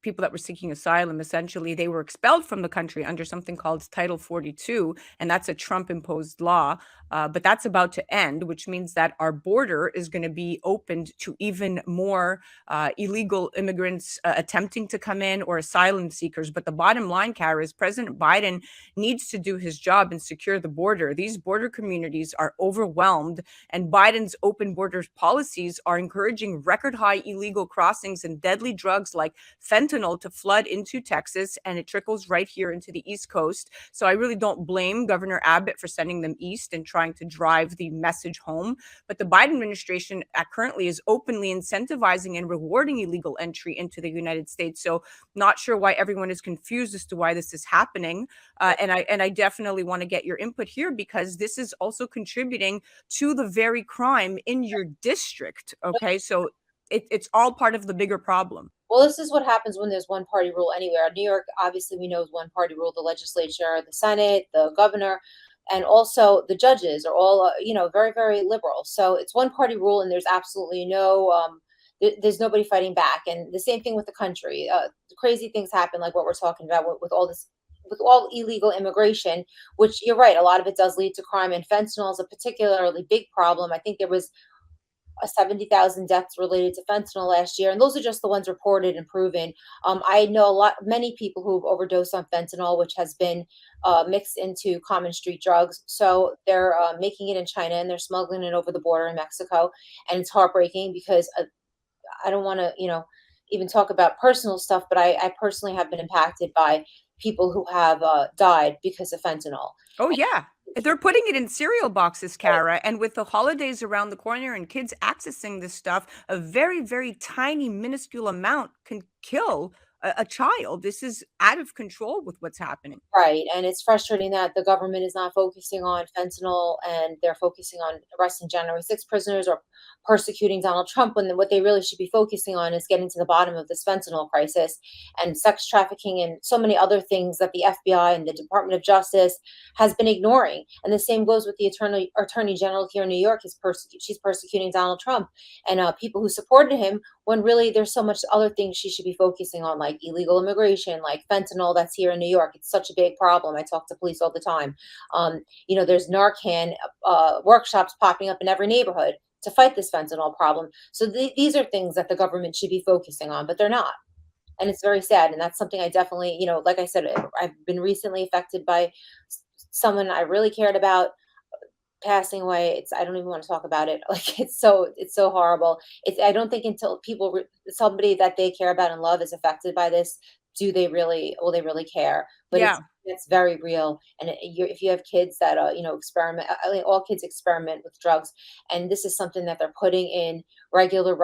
people that were seeking asylum. Essentially, they were expelled from the country under something called Title 42, and that's a Trump imposed law. But that's about to end, which means that our border is going to be opened to even more illegal immigrants attempting to come in, or asylum seekers. But the bottom line, Kara, is President Biden needs to do his job and secure the border. These border communities are overwhelmed, and Biden's open borders policies are encouraging record high illegal crossings and deadly drugs like fentanyl to flood into Texas, and it trickles right here into the East Coast. So I really don't blame Governor Abbott for sending them east and trying to drive the message home. But the Biden administration currently is openly incentivizing and rewarding illegal entry into the United States. So not sure why everyone is confused as to why this is happening. And I definitely want to get your input here, because this is also contributing to the very crime in your district. Okay, so it's all part of the bigger problem. Well, this is what happens when there's one party rule anywhere. New York, obviously, we know is one party rule. The legislature, the Senate, the governor, and also the judges are all, very, very liberal. So it's one party rule, and there's absolutely there's nobody fighting back. And the same thing with the country. Crazy things happen, like what we're talking about with all this, with all illegal immigration, which you're right, a lot of it does lead to crime, and fentanyl is a particularly big problem. I think there was 70,000 deaths related to fentanyl last year, and those are just the ones reported and proven. I know many people who've overdosed on fentanyl, which has been mixed into common street drugs. So they're making it in China, and they're smuggling it over the border in Mexico, and it's heartbreaking because I don't want to, even talk about personal stuff, but I personally have been impacted by people who have died because of fentanyl. Oh, yeah. They're putting it in cereal boxes, Kara. And with the holidays around the corner and kids accessing this stuff, a very, very tiny, minuscule amount can kill a child. This is out of control with what's happening. Right. And it's frustrating that the government is not focusing on fentanyl, and they're focusing on arresting January 6 prisoners or persecuting Donald Trump, when what they really should be focusing on is getting to the bottom of this fentanyl crisis and sex trafficking and so many other things that the FBI and the Department of Justice has been ignoring. And the same goes with the Attorney General here in New York. She's persecuting Donald Trump and people who supported him, when really there's so much other things she should be focusing on, like illegal immigration, like fentanyl that's here in New York. It's such a big problem. I talk to police all the time. There's Narcan workshops popping up in every neighborhood to fight this fentanyl problem. So these are things that the government should be focusing on, but they're not. And it's very sad. And that's something I definitely, like I said, I've been recently affected by someone I really cared about passing away. I don't even want to talk about it. Like, it's so horrible. I don't think until somebody that they care about and love is affected by this, will they really care? But Yeah. it's very real. And if you have kids that experiment, all kids experiment with drugs, and this is something that they're putting in regular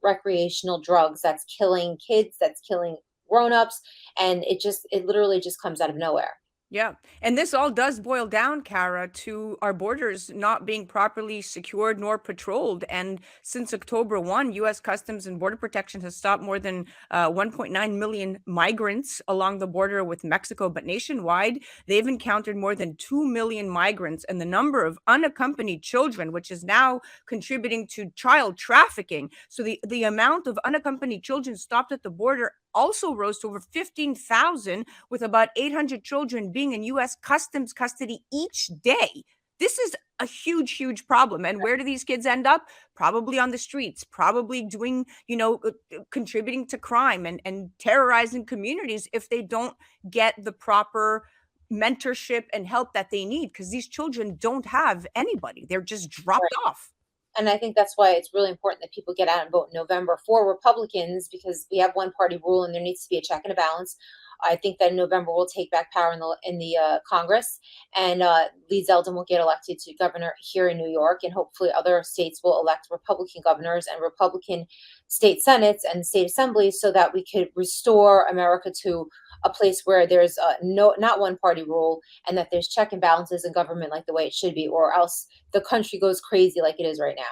recreational drugs that's killing kids, that's killing grown-ups, and it literally just comes out of nowhere. Yeah. And this all does boil down, Kara, to our borders not being properly secured nor patrolled. And since October 1, U.S. Customs and Border Protection has stopped more than 1.9 million migrants along the border with Mexico. But nationwide, they've encountered more than 2 million migrants. And the number of unaccompanied children, which is now contributing to child trafficking. So the amount of unaccompanied children stopped at the border also rose to over 15,000, with about 800 children being in U.S. Customs custody each day. This is a huge, huge problem. And where do these kids end up? Probably on the streets, probably doing, contributing to crime and terrorizing communities if they don't get the proper mentorship and help that they need, because these children don't have anybody. They're just dropped off. And I think that's why it's really important that people get out and vote in November for Republicans, because we have one party rule and there needs to be a check and a balance. I think that in November we'll take back power in the Congress, and Lee Zeldin will get elected to governor here in New York, and hopefully other states will elect Republican governors and Republican state senates and state assemblies, so that we could restore America to a place where there's not one party rule, and that there's check and balances in government like the way it should be, or else the country goes crazy like it is right now.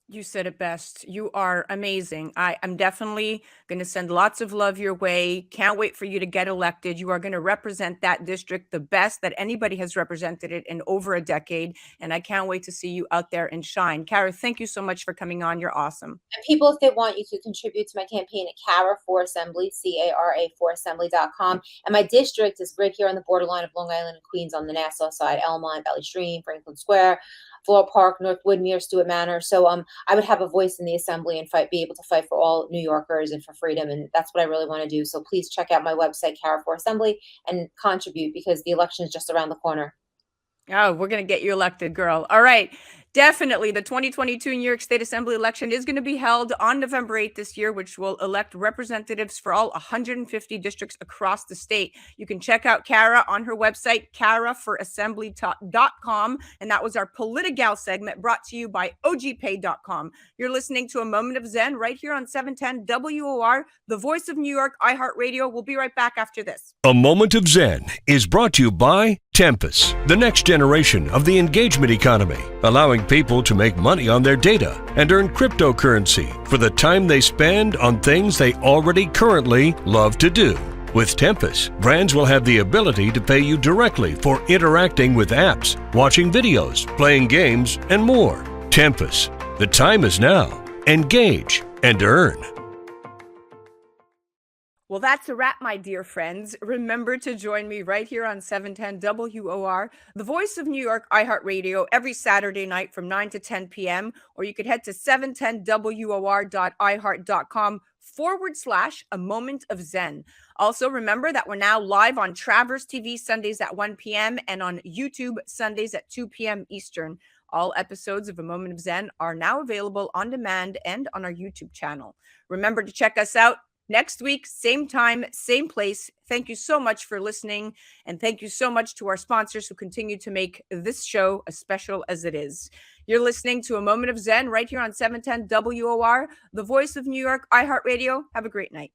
You said it best. You are amazing. I'm definitely going to send lots of love your way. Can't wait for you to get elected. You are going to represent that district the best that anybody has represented it in over a decade. And I can't wait to see you out there and shine. Kara, thank you so much for coming on. You're awesome. And people, if they want, you could contribute to my campaign at Cara for Assembly, CARA for Assembly.com. And my district is right here on the borderline of Long Island and Queens on the Nassau side, Elmont, Valley Stream, Franklin Square, Floral Park, North Woodmere, Stewart Manor. So I would have a voice in the assembly and be able to fight for all New Yorkers and for freedom. And that's what I really want to do. So please check out my website, Cara for Assembly, and contribute because the election is just around the corner. Oh, we're going to get you elected, girl. All right. Definitely. The 2022 New York State Assembly election is going to be held on November 8th this year, which will elect representatives for all 150 districts across the state. You can check out Kara on her website, carafораssembly.com. And that was our Politigal segment brought to you by ogpay.com. You're listening to A Moment of Zen right here on 710 WOR, the voice of New York, iHeart Radio. We'll be right back after this. A Moment of Zen is brought to you by Tempus, the next generation of the engagement economy, allowing people to make money on their data and earn cryptocurrency for the time they spend on things they already currently love to do. With Tempus, brands will have the ability to pay you directly for interacting with apps, watching videos, playing games, and more. Tempus, the time is now. Engage and earn. Well, that's a wrap, my dear friends. Remember to join me right here on 710 WOR, the voice of New York, iHeart Radio, every Saturday night from 9 to 10 p.m. Or you could head to 710WOR.iHeart.com/A Moment of Zen. Also, remember that we're now live on Travers TV Sundays at 1 p.m. and on YouTube Sundays at 2 p.m. Eastern. All episodes of A Moment of Zen are now available on demand and on our YouTube channel. Remember to check us out next week, same time, same place. Thank you so much for listening. And thank you so much to our sponsors who continue to make this show as special as it is. You're listening to A Moment of Zen right here on 710 WOR, the voice of New York, iHeart Radio. Have a great night.